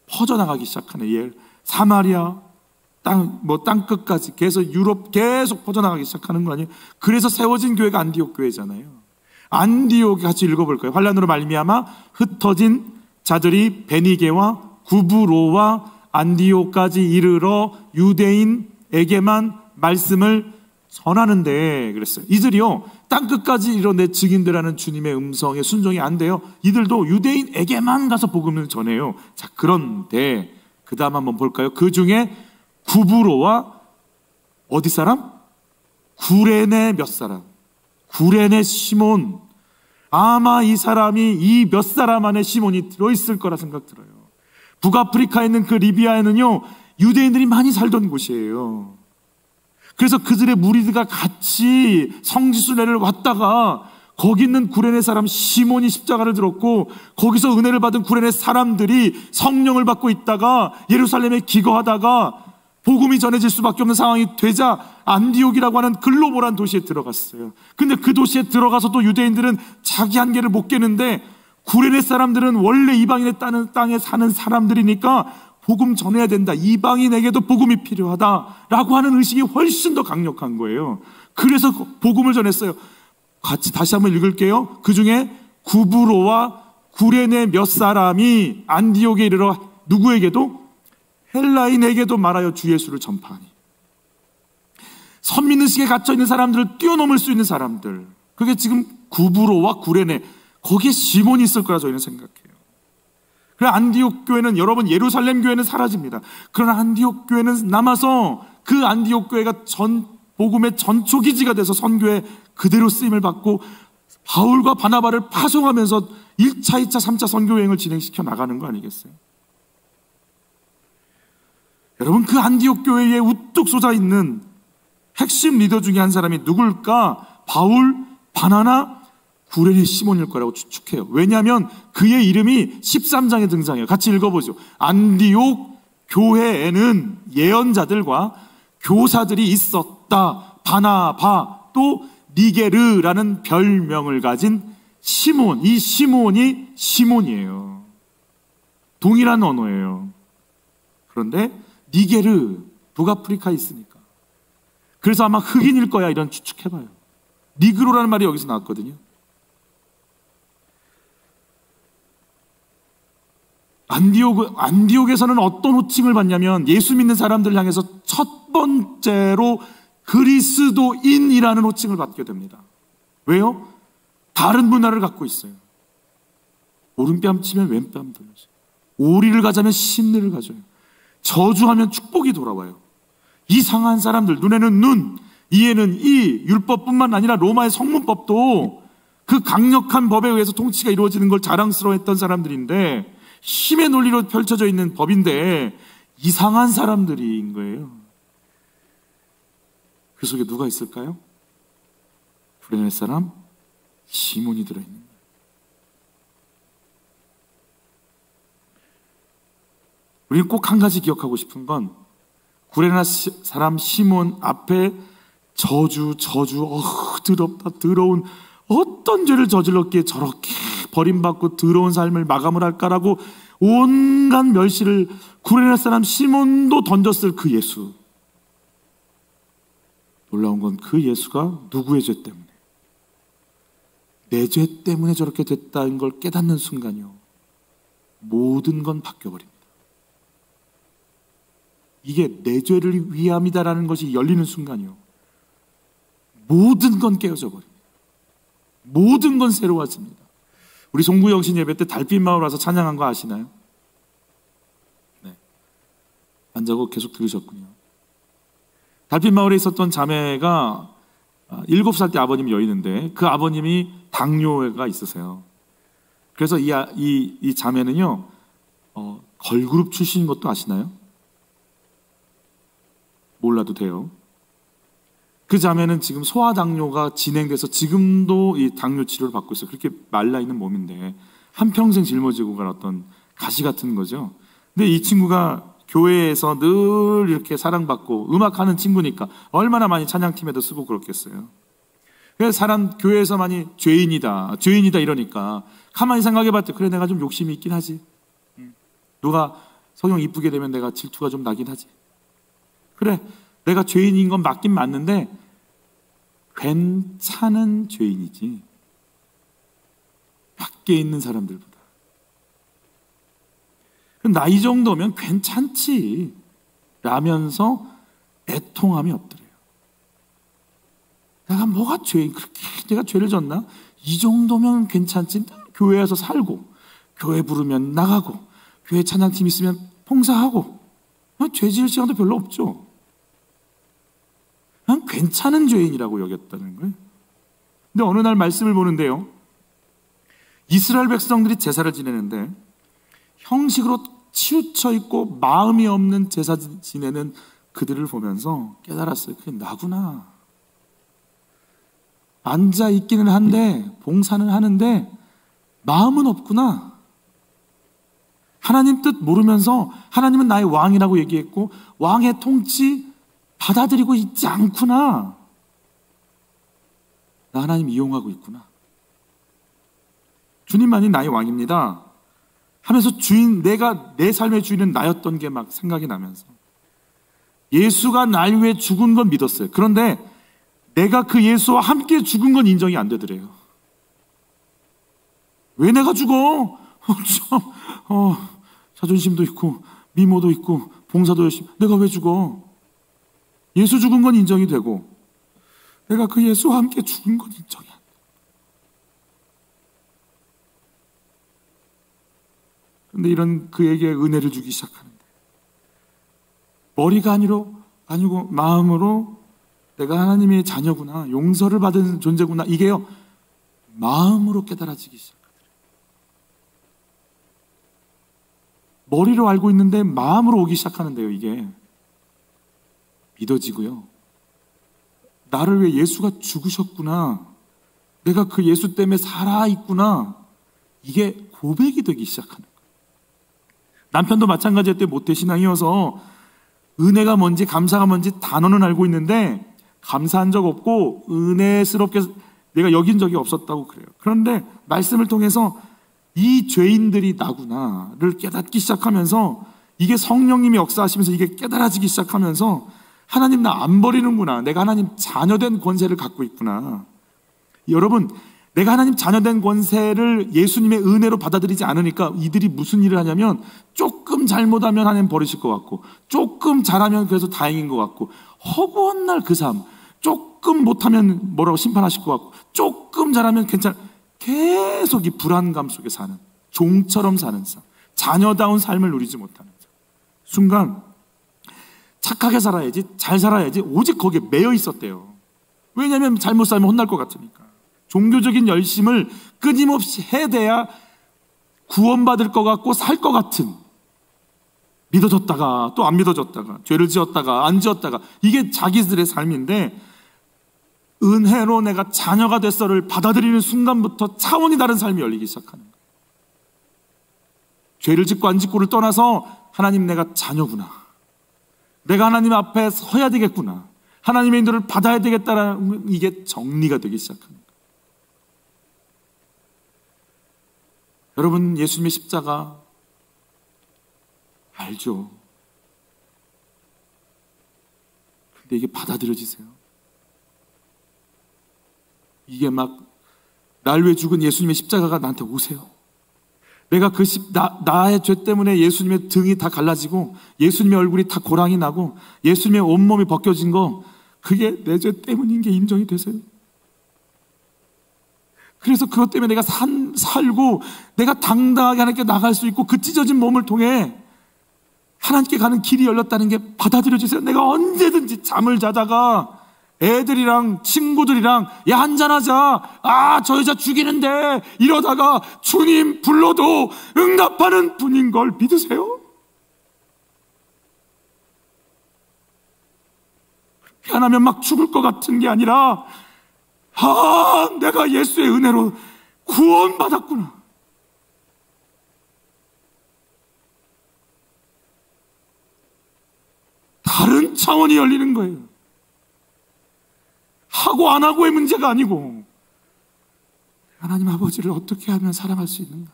퍼져나가기 시작하네. 사마리아 땅 끝까지 계속 유럽 계속 퍼져나가기 시작하는 거 아니에요? 그래서 세워진 교회가 안디옥 교회잖아요. 안디옥에 같이 읽어볼까요? 환란으로 말미암아 흩어진 자들이 베니게와 구브로와 안디옥까지 이르러 유대인에게만 말씀을 전하는데 그랬어요. 이들이요 땅끝까지 이르러 내 증인들하는 주님의 음성에 순종이 안 돼요. 이들도 유대인에게만 가서 복음을 전해요. 자, 그런데 그 다음 한번 볼까요? 그 중에 구브로와 어디 사람? 구레네 몇 사람. 구레네 시몬. 아마 이 사람이 이 몇 사람 안에 시몬이 들어있을 거라 생각 들어요. 북아프리카에 있는 그 리비아에는요, 유대인들이 많이 살던 곳이에요. 그래서 그들의 무리들과 같이 성지순례를 왔다가 거기 있는 구레네 사람 시몬이 십자가를 들었고, 거기서 은혜를 받은 구레네 사람들이 성령을 받고 있다가 예루살렘에 기거하다가 복음이 전해질 수밖에 없는 상황이 되자 안디옥이라고 하는 글로벌한 도시에 들어갔어요. 근데 그 도시에 들어가서도 유대인들은 자기 한계를 못 깨는데, 구레네 사람들은 원래 이방인의 땅에 사는 사람들이니까 복음 전해야 된다, 이방인에게도 복음이 필요하다라고 하는 의식이 훨씬 더 강력한 거예요. 그래서 복음을 전했어요. 같이 다시 한번 읽을게요. 그 중에 구브로와 구레네 몇 사람이 안디옥에 이르러 누구에게도? 헬라인에게도 말하여 주 예수를 전파하니. 선민의식에 갇혀있는 사람들을 뛰어넘을 수 있는 사람들, 그게 지금 구브로와 구레네, 거기에 시몬이 있을 거라 저희는 생각해요. 그래, 안디옥 교회는, 여러분, 예루살렘 교회는 사라집니다. 그러나 안디옥 교회는 남아서 그 안디옥 교회가 복음의 전초기지가 돼서 선교에 그대로 쓰임을 받고 바울과 바나바를 파송하면서 1차, 2차, 3차 선교 여행을 진행시켜 나가는 거 아니겠어요? 여러분, 그 안디옥 교회에 우뚝 솟아 있는 핵심 리더 중에 한 사람이 누굴까? 바울, 바나나, 구레네 시몬일 거라고 추측해요. 왜냐하면 그의 이름이 13장에 등장해요. 같이 읽어보죠. 안디옥 교회에는 예언자들과 교사들이 있었다. 바나바, 또 니게르라는 별명을 가진 시몬. 이 시몬이 시몬이에요. 동일한 언어예요. 그런데 니게르, 북아프리카에 있으니까. 그래서 아마 흑인일 거야, 이런 추측해봐요. 니그로라는 말이 여기서 나왔거든요. 안디옥에서는 어떤 호칭을 받냐면, 예수 믿는 사람들을 향해서 첫 번째로 그리스도인이라는 호칭을 받게 됩니다. 왜요? 다른 문화를 갖고 있어요. 오른뺨 치면 왼뺨 돌려줘요. 오리를 가자면 심리를 가져요. 저주하면 축복이 돌아와요. 이상한 사람들, 눈에는 눈, 이에는 이, 율법뿐만 아니라 로마의 성문법도 그 강력한 법에 의해서 통치가 이루어지는 걸 자랑스러워했던 사람들인데, 힘의 논리로 펼쳐져 있는 법인데 이상한 사람들인 거예요. 그 속에 누가 있을까요? 구레네 사람 시몬이 들어있는 거예요. 우리는 꼭 한 가지 기억하고 싶은 건, 구레네 사람 시몬 앞에 저주, 더럽다, 더러운, 어떤 죄를 저질렀기에 저렇게 버림받고 더러운 삶을 마감을 할까라고 온갖 멸시를 구레네 사람 시몬도 던졌을 그 예수. 놀라운 건 그 예수가 누구의 죄 때문에, 내 죄 때문에 저렇게 됐다는 걸 깨닫는 순간이요, 모든 건 바뀌어버립니다. 이게 내 죄를 위함이다라는 것이 열리는 순간이요, 모든 건 깨어져 버립니다. 모든 건 새로워집니다. 우리 송구영신 예배 때 달빛마을 와서 찬양한 거 아시나요? 네, 안 자고 계속 들으셨군요. 달빛마을에 있었던 자매가 7살 때 아버님이 여의는데, 그 아버님이 당뇨가 있으세요. 그래서 이 자매는요, 걸그룹 출신인 것도 아시나요? 몰라도 돼요. 그 자매는 지금 소아당뇨가 진행돼서 지금도 이 당뇨 치료를 받고 있어요. 그렇게 말라있는 몸인데 한평생 짊어지고 간 어떤 가시 같은 거죠. 근데 이 친구가 교회에서 늘 이렇게 사랑받고 음악하는 친구니까 얼마나 많이 찬양팀에도 쓰고 그렇겠어요. 그래서 교회에서 많이 죄인이다 이러니까 가만히 생각해봤을 때, 그래, 내가 좀 욕심이 있긴 하지. 누가 성형 이쁘게 되면 내가 질투가 좀 나긴 하지. 그래, 내가 죄인인 건 맞긴 맞는데 괜찮은 죄인이지, 밖에 있는 사람들보다. 나 이 정도면 괜찮지 라면서 애통함이 없더래요. 내가 뭐가 그렇게 내가 죄를 졌나? 이 정도면 괜찮지. 교회에서 살고, 교회 부르면 나가고, 교회 찬양팀 있으면 봉사하고, 죄 지을 시간도 별로 없죠. 괜찮은 죄인이라고 여겼다는 거예요. 근데 어느 날 말씀을 보는데요, 이스라엘 백성들이 제사를 지내는데 형식으로 치우쳐 있고 마음이 없는 제사 지내는 그들을 보면서 깨달았어요. 그게 나구나. 앉아 있기는 한데 봉사는 하는데 마음은 없구나. 하나님 뜻 모르면서 하나님은 나의 왕이라고 얘기했고 왕의 통치 받아들이고 있지 않구나. 나 하나님 이용하고 있구나. 주님만이 나의 왕입니다 하면서 내가 내 삶의 주인은 나였던 게 막 생각이 나면서 예수가 날 위해 죽은 건 믿었어요. 그런데 내가 그 예수와 함께 죽은 건 인정이 안 되더래요. 왜 내가 죽어? 자존심도 있고 미모도 있고 봉사도 열심히, 내가 왜 죽어? 예수 죽은 건 인정이 되고 내가 그 예수와 함께 죽은 건 인정이 안 돼. 그런데 이런 그에게 은혜를 주기 시작하는데 머리가 아니고 마음으로 내가 하나님의 자녀구나, 용서를 받은 존재구나, 이게요 마음으로 깨달아지기 시작하더래요. 머리로 알고 있는데 마음으로 오기 시작하는데요. 이게 믿어지고요, 나를 위해 예수가 죽으셨구나, 내가 그 예수 때문에 살아있구나, 이게 고백이 되기 시작하는 거예요. 남편도 마찬가지였대요. 모태신앙이어서 은혜가 뭔지 감사가 뭔지 단어는 알고 있는데 감사한 적 없고 은혜스럽게 내가 여긴 적이 없었다고 그래요. 그런데 말씀을 통해서 이 죄인들이 나구나를 깨닫기 시작하면서 이게 성령님이 역사하시면서 이게 깨달아지기 시작하면서 하나님 나 안 버리는구나, 내가 하나님 자녀된 권세를 갖고 있구나. 여러분, 내가 하나님 자녀된 권세를 예수님의 은혜로 받아들이지 않으니까 이들이 무슨 일을 하냐면 조금 잘못하면 하나님 버리실 것 같고 조금 잘하면 그래서 다행인 것 같고 허구한 날 그 삶, 조금 못하면 뭐라고 심판하실 것 같고 조금 잘하면 괜찮아, 계속 이 불안감 속에 사는, 종처럼 사는 삶, 자녀다운 삶을 누리지 못하는 삶. 순간 착하게 살아야지, 잘 살아야지, 오직 거기에 매여 있었대요. 왜냐하면 잘못 살면 혼날 것 같으니까. 종교적인 열심을 끊임없이 해대야 구원받을 것 같고 살 것 같은, 믿어졌다가 또 안 믿어졌다가, 죄를 지었다가 안 지었다가, 이게 자기들의 삶인데 은혜로 내가 자녀가 됐어를 받아들이는 순간부터 차원이 다른 삶이 열리기 시작하는 거예요. 죄를 짓고 안 짓고를 떠나서 하나님 내가 자녀구나, 내가 하나님 앞에 서야 되겠구나, 하나님의 인도를 받아야 되겠다라는 이게 정리가 되기 시작하는 거예요. 여러분, 예수님의 십자가 알죠? 근데 이게 받아들여지세요? 이게 막 날 위해 죽은 예수님의 십자가가 나한테 오세요. 내가 나의 죄 때문에 예수님의 등이 다 갈라지고 예수님의 얼굴이 다 고랑이 나고 예수님의 온몸이 벗겨진 거, 그게 내 죄 때문인 게 인정이 되세요? 그래서 그것 때문에 내가 살고 내가 당당하게 하나님께 나갈 수 있고 그 찢어진 몸을 통해 하나님께 가는 길이 열렸다는 게 받아들여지세요? 내가 언제든지 잠을 자다가 애들이랑 친구들이랑 야 한잔하자, 저 여자 죽이는데, 이러다가 주님 불러도 응답하는 분인 걸 믿으세요? 그렇게 안 하면 막 죽을 것 같은 게 아니라 내가 예수의 은혜로 구원받았구나, 다른 차원이 열리는 거예요. 하고 안 하고의 문제가 아니고 하나님 아버지를 어떻게 하면 사랑할 수 있는가.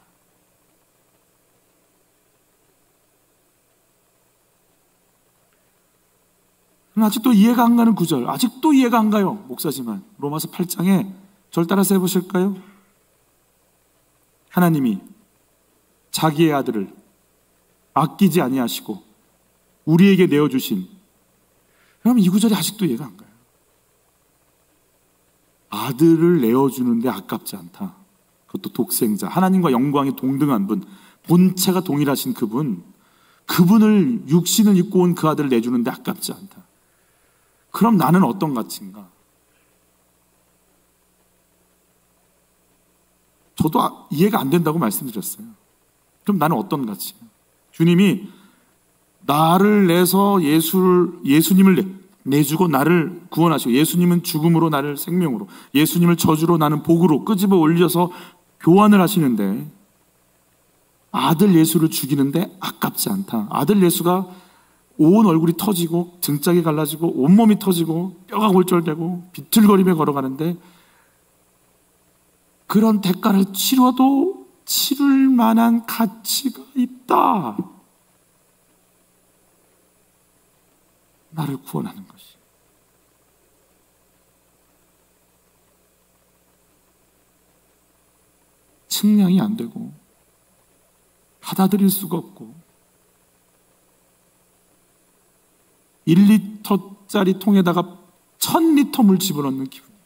아직도 이해가 안 가는 구절, 아직도 이해가 안 가요. 목사지만 로마서 8장에 절 따라서 해보실까요? 하나님이 자기의 아들을 아끼지 아니하시고 우리에게 내어주신, 그럼 이 구절이 아직도 이해가 안 가요. 아들을 내어주는데 아깝지 않다. 그것도 독생자, 하나님과 영광이 동등한 분, 본체가 동일하신 그분을 육신을 입고 온 그 아들을 내주는데 아깝지 않다. 그럼 나는 어떤 가치인가? 저도 이해가 안 된다고 말씀드렸어요. 그럼 나는 어떤 가치인가? 주님이 나를 내서 예수님을 내주고 나를 구원하시고, 예수님은 죽음으로 나를 생명으로, 예수님을 저주로 나는 복으로 끄집어 올려서 교환을 하시는데, 아들 예수를 죽이는데 아깝지 않다. 아들 예수가 온 얼굴이 터지고 등짝이 갈라지고 온몸이 터지고 뼈가 골절되고 비틀거리며 걸어가는데, 그런 대가를 치러도 치를 만한 가치가 있다. 나를 구원하는 것이. 측량이 안 되고 받아들일 수가 없고, 1리터짜리 통에다가 1000리터 물 집어넣는 기분이에요.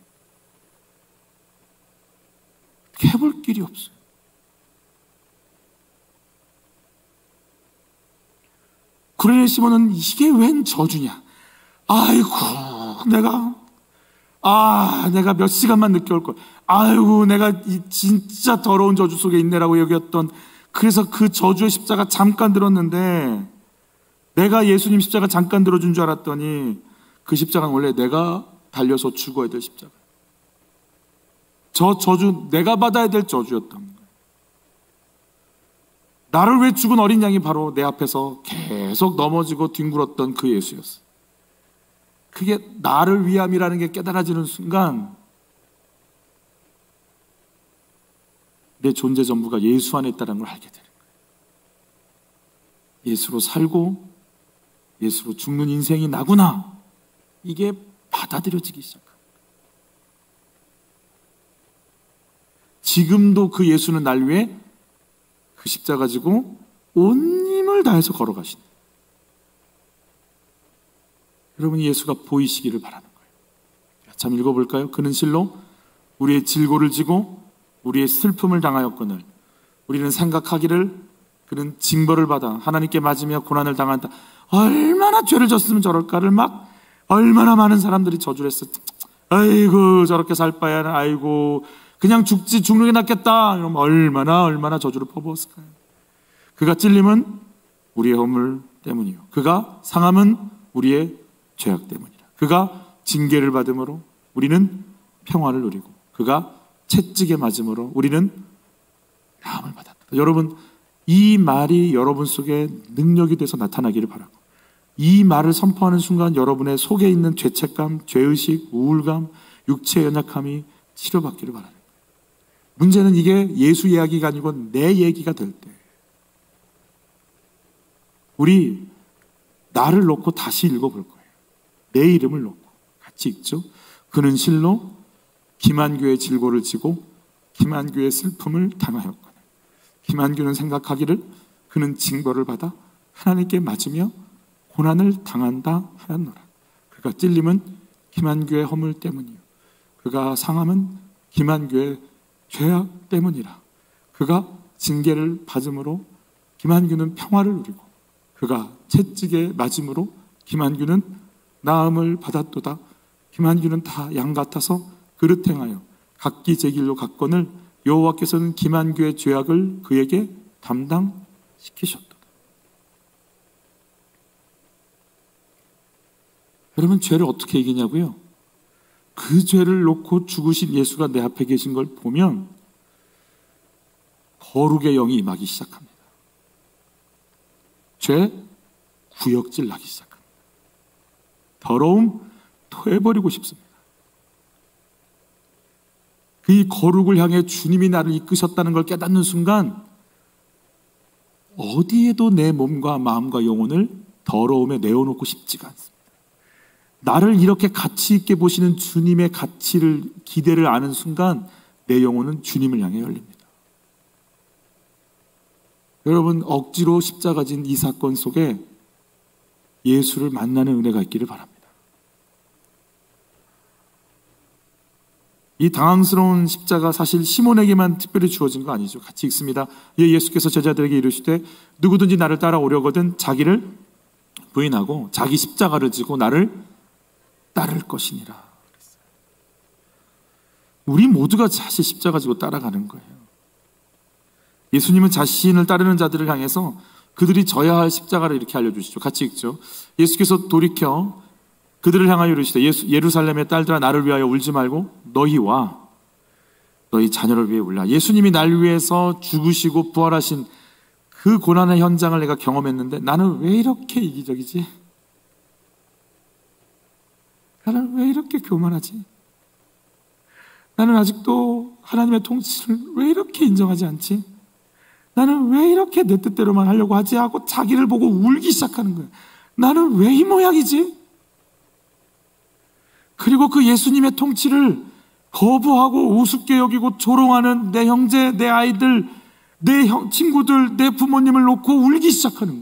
해볼 길이 없어요. 구레네 시몬은 이게 웬 저주냐? 아이고, 내가 몇 시간만 늦게 올 걸. 아이고, 내가 이 진짜 더러운 저주 속에 있네라고 여겼던, 그래서 그 저주의 십자가 잠깐 들었는데, 내가 예수님 십자가 잠깐 들어준 줄 알았더니 그 십자가는 원래 내가 달려서 죽어야 될 십자가. 저 저주 내가 받아야 될 저주였던 거예요. 나를 왜 죽은 어린 양이 바로 내 앞에서 계속 넘어지고 뒹굴었던 그 예수였어요. 그게 나를 위함이라는 게 깨달아지는 순간 내 존재 전부가 예수 안에 있다는 걸 알게 되는 거예요. 예수로 살고 예수로 죽는 인생이 나구나, 이게 받아들여지기 시작합니다. 지금도 그 예수는 날 위해 그 십자가 지고 온 힘을 다해서 걸어가신다. 여러분이 예수가 보이시기를 바라는 거예요. 참 읽어볼까요? 그는 실로 우리의 질고를 지고 우리의 슬픔을 당하였거늘 우리는 생각하기를 그는 징벌을 받아 하나님께 맞으며 고난을 당한다. 얼마나 죄를 졌으면 저럴까를 막 얼마나 많은 사람들이 저주를 했어. 아이고, 저렇게 살 바야, 아이고 그냥 죽지, 죽는 게 낫겠다. 이러면 얼마나 저주를 퍼부었을까요? 그가 찔림은 우리의 허물 때문이요, 그가 상함은 우리의 죄악 때문이라. 그가 징계를 받음으로 우리는 평화를 누리고 그가 채찍에 맞음으로 우리는 나음을 받았다. 여러분, 이 말이 여러분 속에 능력이 돼서 나타나기를 바라고, 이 말을 선포하는 순간 여러분의 속에 있는 죄책감, 죄의식, 우울감, 육체의 연약함이 치료받기를 바라는 거예요. 문제는 이게 예수 이야기가 아니고 내 얘기가 될 때, 우리 나를 놓고 다시 읽어볼 거예요. 내 이름을 놓고 같이 읽죠. 그는 실로 김한규의 질고를 지고 김한규의 슬픔을 당하였거늘 김한규는 생각하기를 그는 징벌을 받아 하나님께 맞으며 고난을 당한다 하였노라. 그가 찔림은 김한규의 허물 때문이요, 그가 상함은 김한규의 죄악 때문이라. 그가 징계를 받음으로 김한규는 평화를 누리고 그가 채찍에 맞음으로 김한규는 나음을 받았도다. 김한규는 다 양 같아서 그릇 행하여 각기 제 길로 갔거늘 여호와께서는 김한규의 죄악을 그에게 담당시키셨도다. 여러분, 죄를 어떻게 이기냐고요? 그 죄를 놓고 죽으신 예수가 내 앞에 계신 걸 보면 거룩의 영이 임하기 시작합니다. 죄 구역질 나기 시작합니다. 더러움 토해버리고 싶습니다. 그 거룩을 향해 주님이 나를 이끄셨다는 걸 깨닫는 순간 어디에도 내 몸과 마음과 영혼을 더러움에 내어놓고 싶지가 않습니다. 나를 이렇게 가치 있게 보시는 주님의 가치를, 기대를 아는 순간 내 영혼은 주님을 향해 열립니다. 여러분, 억지로 십자가 진 이 사건 속에 예수를 만나는 은혜가 있기를 바랍니다. 이 당황스러운 십자가 사실 시몬에게만 특별히 주어진 거 아니죠. 같이 읽습니다. 예수께서 제자들에게 이르시되 누구든지 나를 따라오려거든 자기를 부인하고 자기 십자가를 지고 나를 따를 것이니라. 우리 모두가 사실 십자가 지고 따라가는 거예요. 예수님은 자신을 따르는 자들을 향해서 그들이 져야 할 십자가를 이렇게 알려주시죠. 같이 읽죠. 예수께서 돌이켜 그들을 향하여 이르시되 예루살렘의 딸들아 나를 위하여 울지 말고 너희와 너희 자녀를 위해 울라. 예수님이 날 위해서 죽으시고 부활하신 그 고난의 현장을 내가 경험했는데 나는 왜 이렇게 이기적이지? 나는 왜 이렇게 교만하지? 나는 아직도 하나님의 통치를 왜 이렇게 인정하지 않지? 나는 왜 이렇게 내 뜻대로만 하려고 하지? 하고 자기를 보고 울기 시작하는 거예요. 나는 왜 이 모양이지? 그리고 그 예수님의 통치를 거부하고 우습게 여기고 조롱하는 내 형제, 내 아이들, 내 친구들, 내 부모님을 놓고 울기 시작하는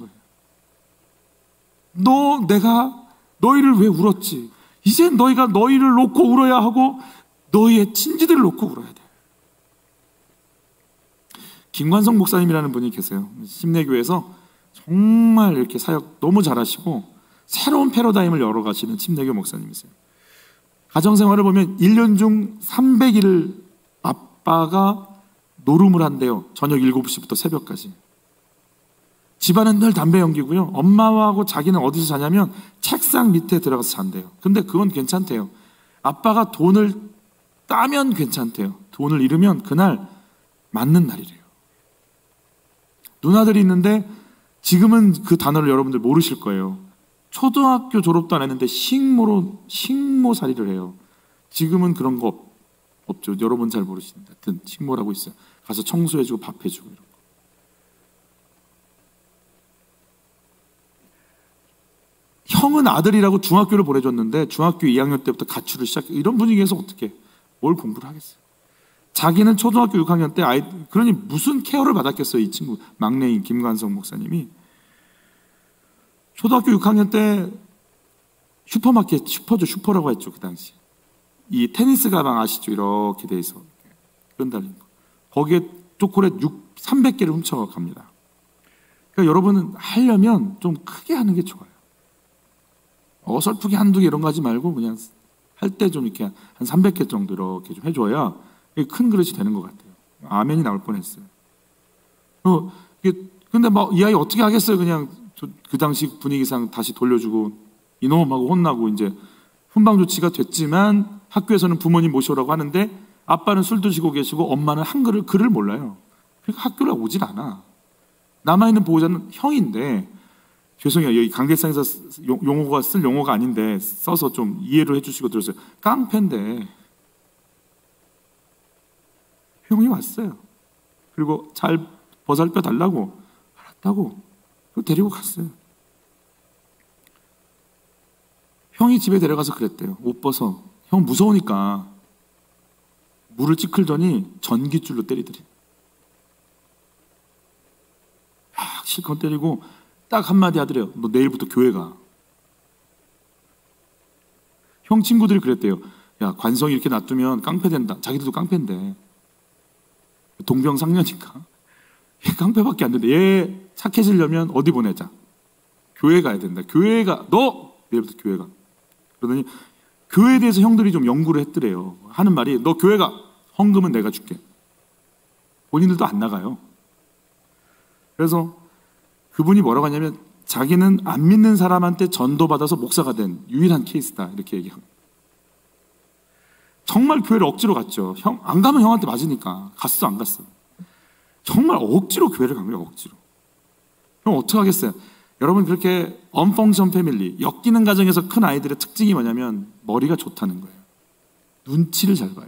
거예요. 내가 너희를 왜 울었지? 이제 너희가 너희를 놓고 울어야 하고 너희의 친지들을 놓고 울어야 돼. 김관성 목사님이라는 분이 계세요. 침례교회에서 정말 이렇게 사역 너무 잘하시고 새로운 패러다임을 열어가시는 침례교 목사님이세요. 가정생활을 보면 1년 중 300일을 아빠가 노름을 한대요. 저녁 7시부터 새벽까지. 집안은 늘 담배 연기고요. 엄마하고 자기는 어디서 자냐면 책상 밑에 들어가서 잔대요. 근데 그건 괜찮대요. 아빠가 돈을 따면 괜찮대요. 돈을 잃으면 그날 맞는 날이래요. 누나들이 있는데 지금은 그 단어를 여러분들 모르실 거예요. 초등학교 졸업도 안 했는데 식모살이를 해요. 지금은 그런 거 없죠. 여러분 잘 모르시는데 하여튼 식모라고 있어요. 가서 청소해주고 밥해주고 이런 거. 형은 아들이라고 중학교를 보내줬는데 중학교 2학년 때부터 가출을 시작해. 이런 분위기에서 어떻게 뭘 공부를 하겠어요? 자기는 초등학교 6학년 때 그러니 무슨 케어를 받았겠어요? 이 친구 막내인 김관성 목사님이 초등학교 6학년 때 슈퍼마켓 슈퍼라고 했죠. 그 당시 이 테니스 가방 아시죠? 이렇게 돼 있어 끈달린 거. 거기에 초콜릿 300개를 훔쳐갑니다. 그러니까 여러분은 하려면 좀 크게 하는 게 좋아요. 어설프게 한두 개 이런 거 하지 말고 그냥 할 때 좀 이렇게 한 300개 정도 이렇게 좀 해줘야 큰 그릇이 되는 것 같아요. 아멘이 나올 뻔했어요. 근데 막 이 아이 어떻게 하겠어요? 그냥 그 당시 분위기상 다시 돌려주고 이놈하고 혼나고 이제 훈방 조치가 됐지만 학교에서는 부모님 모셔오라고 하는데 아빠는 술 드시고 계시고 엄마는 한글을 글을 몰라요. 그러니까 학교를 오질 않아. 남아있는 보호자는 형인데 죄송해요. 여기 강대상에서 용어가 쓸 용어가 아닌데 써서 좀 이해를 해주시고 들었어요. 깡패인데 형이 왔어요. 그리고 잘 보살펴 달라고 알았다고 데리고 갔어요. 형이 집에 데려가서 그랬대요. 옷 벗어. 형 무서우니까 물을 찌클더니 전깃줄로 때리더래. 막 실컷 때리고 딱 한마디 하더래요. 너 내일부터 교회 가. 형 친구들이 그랬대요. 야, 관성이 이렇게 놔두면 깡패 된다. 자기들도 깡패인데. 동병상련이니까. 얘 깡패밖에 안 된다. 얘 착해지려면 어디 보내자. 교회 가야 된다. 너 내일부터 교회 가. 그러더니 교회에 대해서 형들이 좀 연구를 했더래요. 하는 말이 너 교회 가. 헌금은 내가 줄게. 본인들도 안 나가요. 그래서 그분이 뭐라고 하냐면 자기는 안 믿는 사람한테 전도받아서 목사가 된 유일한 케이스다. 이렇게 얘기합니다. 정말 교회를 억지로 갔죠. 형, 안 가면 형한테 맞으니까. 갔어, 안 갔어. 정말 억지로 교회를 간 거예요, 억지로. 그럼 어떻게 하겠어요? 여러분, 그렇게 언펑션 패밀리, 엮이는 가정에서 큰 아이들의 특징이 뭐냐면 머리가 좋다는 거예요. 눈치를 잘 봐요.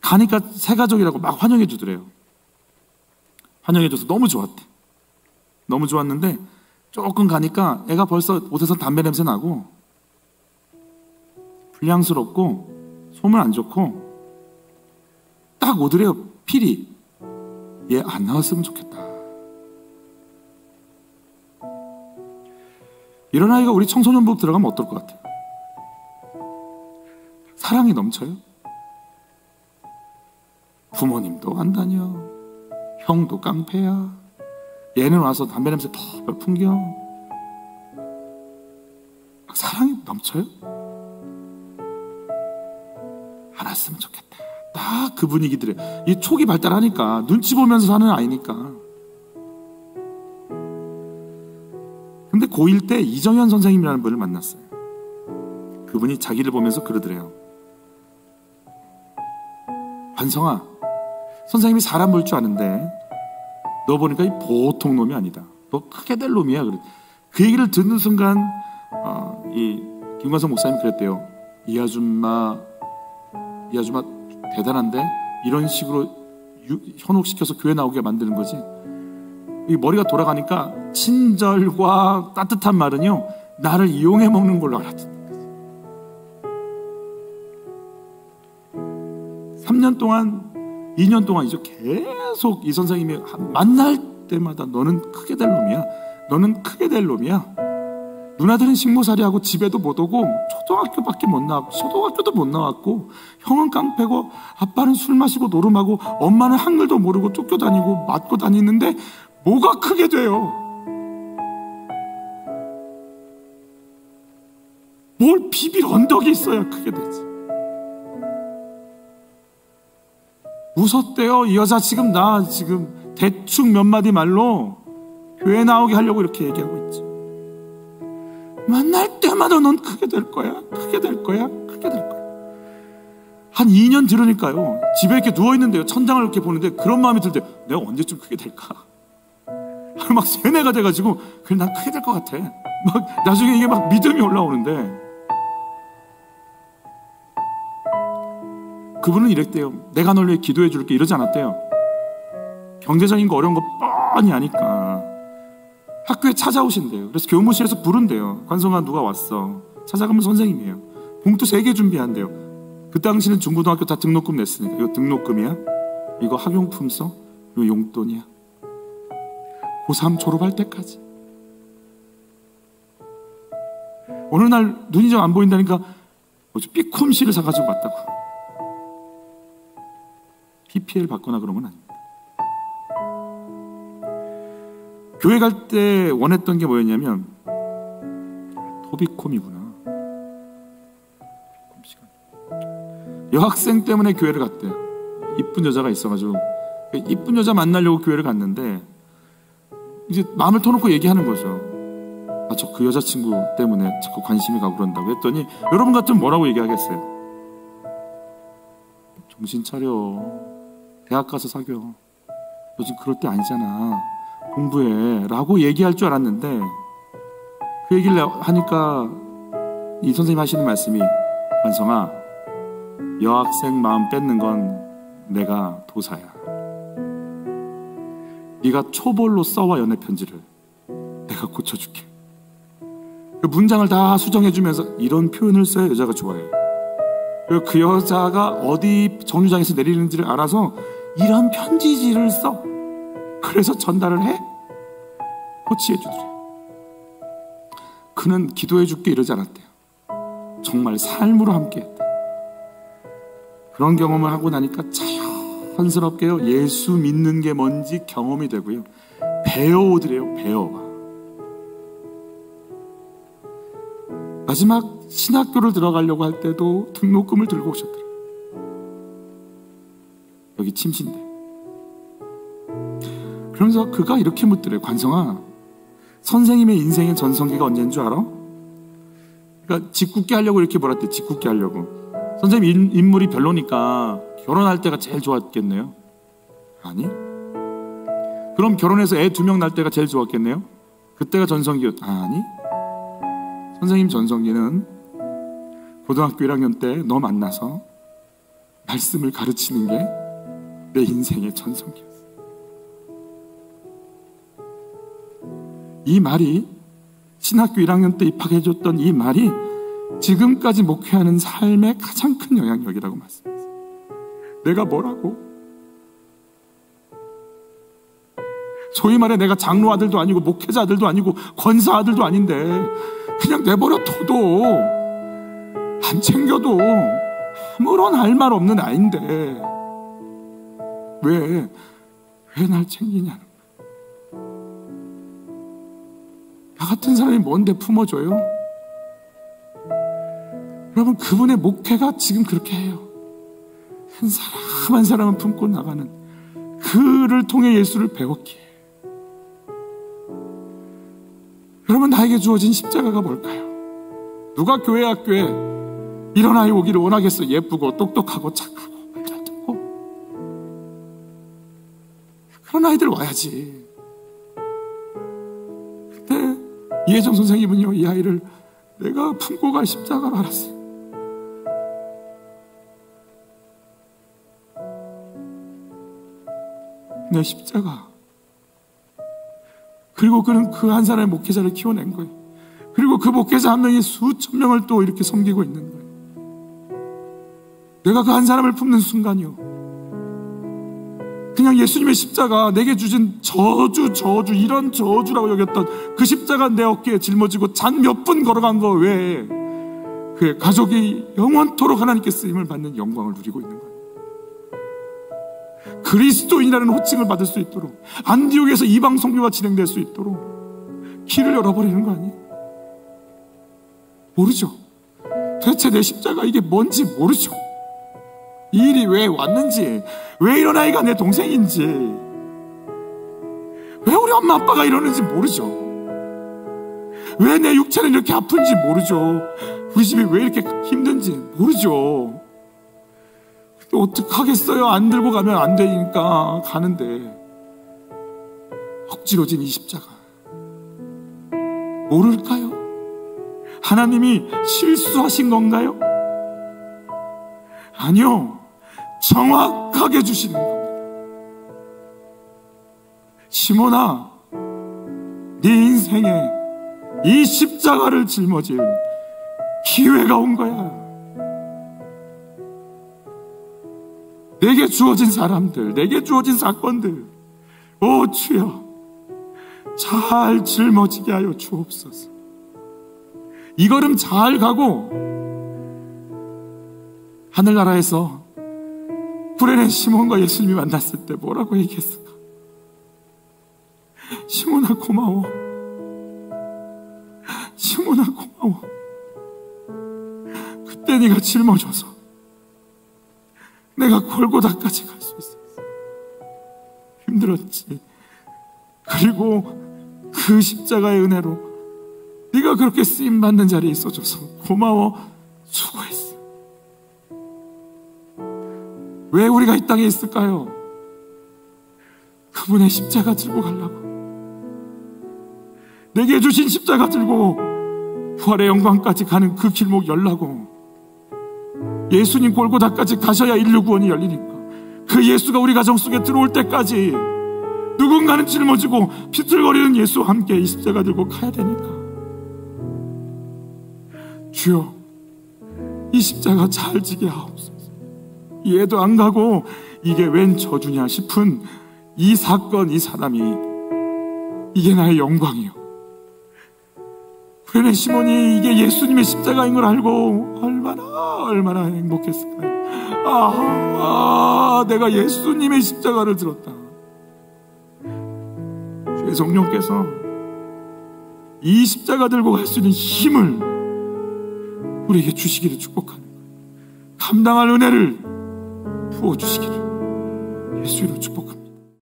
가니까 새 가족이라고 막 환영해 주더래요. 환영해줘서 너무 좋았대. 너무 좋았는데 조금 가니까 애가 벌써 옷에서 담배 냄새 나고 불량스럽고 소문 안 좋고 딱 오더래요. 필히 얘 안 나왔으면 좋겠다. 이런 아이가 우리 청소년부 들어가면 어떨 것 같아요? 사랑이 넘쳐요. 부모님도 안 다녀. 형도 깡패야. 얘는 와서 담배 냄새 펄펄 풍겨. 사랑이 넘쳐요? 알았으면 좋겠다. 딱 그 분위기들에 이 촉이 발달하니까 눈치 보면서 사는 아이니까. 근데 고1 때 이정현 선생님이라는 분을 만났어요. 그분이 자기를 보면서 그러더래요. 관성아, 선생님이 사람 볼 줄 아는데 너 보니까 이 보통 놈이 아니다. 너 크게 될 놈이야. 그 얘기를 듣는 순간 이 김관성 목사님이 그랬대요. 이 아줌마 대단한데 이런 식으로 현혹시켜서 교회 나오게 만드는 거지. 이 머리가 돌아가니까 친절과 따뜻한 말은요, 나를 이용해 먹는 걸로 알았던 거지. 3년 동안 2년 동안 이제 계속 이 선생님이 만날 때마다 너는 크게 될 놈이야. 너는 크게 될 놈이야. 누나들은 식모살이하고 집에도 못 오고 초등학교밖에 못 나왔고 초등학교도 못 나왔고 형은 깡패고 아빠는 술 마시고 노름하고 엄마는 한글도 모르고 쫓겨다니고 맞고 다니는데 뭐가 크게 돼요? 뭘 비빌 언덕이 있어야 크게 되지. 웃었대요. 이 여자 지금 대충 몇 마디 말로 교회 나오게 하려고 이렇게 얘기하고 있지. 만날 때마다 넌 크게 될 거야. 크게 될 거야. 크게 될 거야. 한 2년 들으니까요. 집에 이렇게 누워있는데요. 천장을 이렇게 보는데 그런 마음이 들 때 내가 언제쯤 크게 될까? 막 세뇌가 돼가지고 그래 난 크게 될 것 같아. 막 나중에 이게 막 믿음이 올라오는데 그분은 이랬대요. 내가 널 위해 기도해 줄게 이러지 않았대요. 경제적인 거 어려운 거 뻔히 아니까 학교에 찾아오신대요. 그래서 교무실에서 부른대요. 관성아 누가 왔어. 찾아가면 선생님이에요. 봉투 3개 준비한대요. 그 당시는 중고등학교 다 등록금 냈으니까 이거 등록금이야? 이거 학용품 써? 이거 용돈이야? 고3 졸업할 때까지. 어느 날 눈이 좀 안 보인다니까 삐콤씨를 사가지고 왔다고. PPL 받거나 그런 건 아닙니다. 교회 갈 때 원했던 게 뭐였냐면 토비콤이구나. 여학생 때문에 교회를 갔대요. 이쁜 여자가 있어가지고 이쁜 여자 만나려고 교회를 갔는데 이제 마음을 터놓고 얘기하는 거죠. 저 그 여자친구 때문에 자꾸 관심이 가고 그런다고 했더니 여러분 같으면 뭐라고 얘기하겠어요? 정신 차려. 대학 가서 사겨. 너 지금 그럴 때 아니잖아. 공부해. 라고 얘기할 줄 알았는데 그 얘기를 하니까 이 선생님 하시는 말씀이 관성아, 여학생 마음 뺏는 건 내가 도사야. 네가 초벌로 써와 연애 편지를 내가 고쳐줄게. 그 문장을 다 수정해주면서 이런 표현을 써야 여자가 좋아해요. 그리고 그 여자가 어디 정류장에서 내리는지를 알아서 이런 편지지를 써. 그래서 전달을 해. 코치해주더래. 그는 기도해줄게 이러지 않았대요. 정말 삶으로 함께했대. 그런 경험을 하고 나니까 자연스럽게요. 예수 믿는 게 뭔지 경험이 되고요. 배워오더래요. 배워와. 마지막 신학교를 들어가려고 할 때도 등록금을 들고 오셨더래요. 여기 침신대. 그러면서 그가 이렇게 묻더래요. 관성아, 선생님의 인생의 전성기가 언제인 줄 알아? 그러니까 짓궂게 하려고 이렇게 몰았대. 짓궂게 하려고. 선생님 인물이 별로니까 결혼할 때가 제일 좋았겠네요? 아니. 그럼 결혼해서 애 2명 낳을 때가 제일 좋았겠네요? 그때가 전성기였. 아니. 선생님 전성기는 고등학교 1학년 때 너 만나서 말씀을 가르치는 게 내 인생의 전성기였어. 이 말이 신학교 1학년 때 입학해줬던 이 말이 지금까지 목회하는 삶의 가장 큰 영향력이라고 말씀했어요. 내가 뭐라고? 소위 말해 내가 장로 아들도 아니고 목회자 아들도 아니고 권사 아들도 아닌데 그냥 내버려 둬도 안 챙겨도 아무런 할 말 없는 아이인데 왜 날 챙기냐는 거야. 나 같은 사람이 뭔데 품어줘요? 여러분, 그분의 목회가 지금 그렇게 해요. 한 사람 한 사람을 품고 나가는 그를 통해 예수를 배웠기에 여러분, 나에게 주어진 십자가가 뭘까요? 누가 교회 학교에 이런 아이 오기를 원하겠어? 예쁘고 똑똑하고 착하고 말 잘 듣고 그런 아이들 와야지. 근데 이혜정 선생님은요, 이 아이를 내가 품고 갈 십자가로 알았어요. 내 십자가. 그리고 그는 그 한 사람의 목회자를 키워낸 거예요. 그리고 그 목회자 한 명이 수천 명을 또 이렇게 섬기고 있는 거예요. 내가 그 한 사람을 품는 순간이요, 그냥 예수님의 십자가, 내게 주신 저주, 이런 저주라고 여겼던 그 십자가 내 어깨에 짊어지고 잔 몇 분 걸어간 거 외에 그의 가족이 영원토록 하나님께 쓰임을 받는 영광을 누리고 있는 거예요. 그리스도인이라는 호칭을 받을 수 있도록, 안디옥에서 이방 선교가 진행될 수 있도록 길을 열어버리는 거 아니에요? 모르죠. 도대체 내 십자가 이게 뭔지 모르죠. 이 일이 왜 왔는지, 왜 이런 아이가 내 동생인지, 왜 우리 엄마 아빠가 이러는지 모르죠. 왜 내 육체는 이렇게 아픈지 모르죠. 우리 집이 왜 이렇게 힘든지 모르죠. 어떡하겠어요? 안 들고 가면 안 되니까 가는데 억지로 진 이 십자가 모를까요? 하나님이 실수하신 건가요? 아니요, 정확하게 주시는 겁니다. 시몬아, 네 인생에 이 십자가를 짊어질 기회가 온 거야. 내게 주어진 사람들, 내게 주어진 사건들, 오 주여, 잘 짊어지게 하여 주옵소서. 이 걸음 잘 가고 하늘나라에서 불에는 시몬과 예수님이 만났을 때 뭐라고 얘기했을까? 시몬아 고마워, 시몬아 고마워. 그때 네가 짊어져서 내가 골고다까지 갈 수 있었어. 힘들었지. 그리고 그 십자가의 은혜로 네가 그렇게 쓰임받는 자리에 있어줘서 고마워, 수고했어. 왜 우리가 이 땅에 있을까요? 그분의 십자가 들고 가려고. 내게 주신 십자가 들고 부활의 영광까지 가는 그 길목 열라고. 예수님 골고다까지 가셔야 인류 구원이 열리니까. 그 예수가 우리 가정 속에 들어올 때까지 누군가는 짊어지고 비틀거리는 예수와 함께 이 십자가 들고 가야 되니까. 주여, 이 십자가 잘 지게 하옵소서. 이해도 안 가고 이게 웬 저주냐 싶은 이 사건, 이 사람이 이게 나의 영광이요. 그러네 시몬이 이게 예수님의 십자가인 걸 알고 얼마나 행복했을까요? 내가 예수님의 십자가를 들었다. 주의 성령께서 이 십자가 들고 갈 수 있는 힘을 우리에게 주시기를 축복하는 거예요. 감당할 은혜를 부어주시기를 예수 이름으로 축복합니다.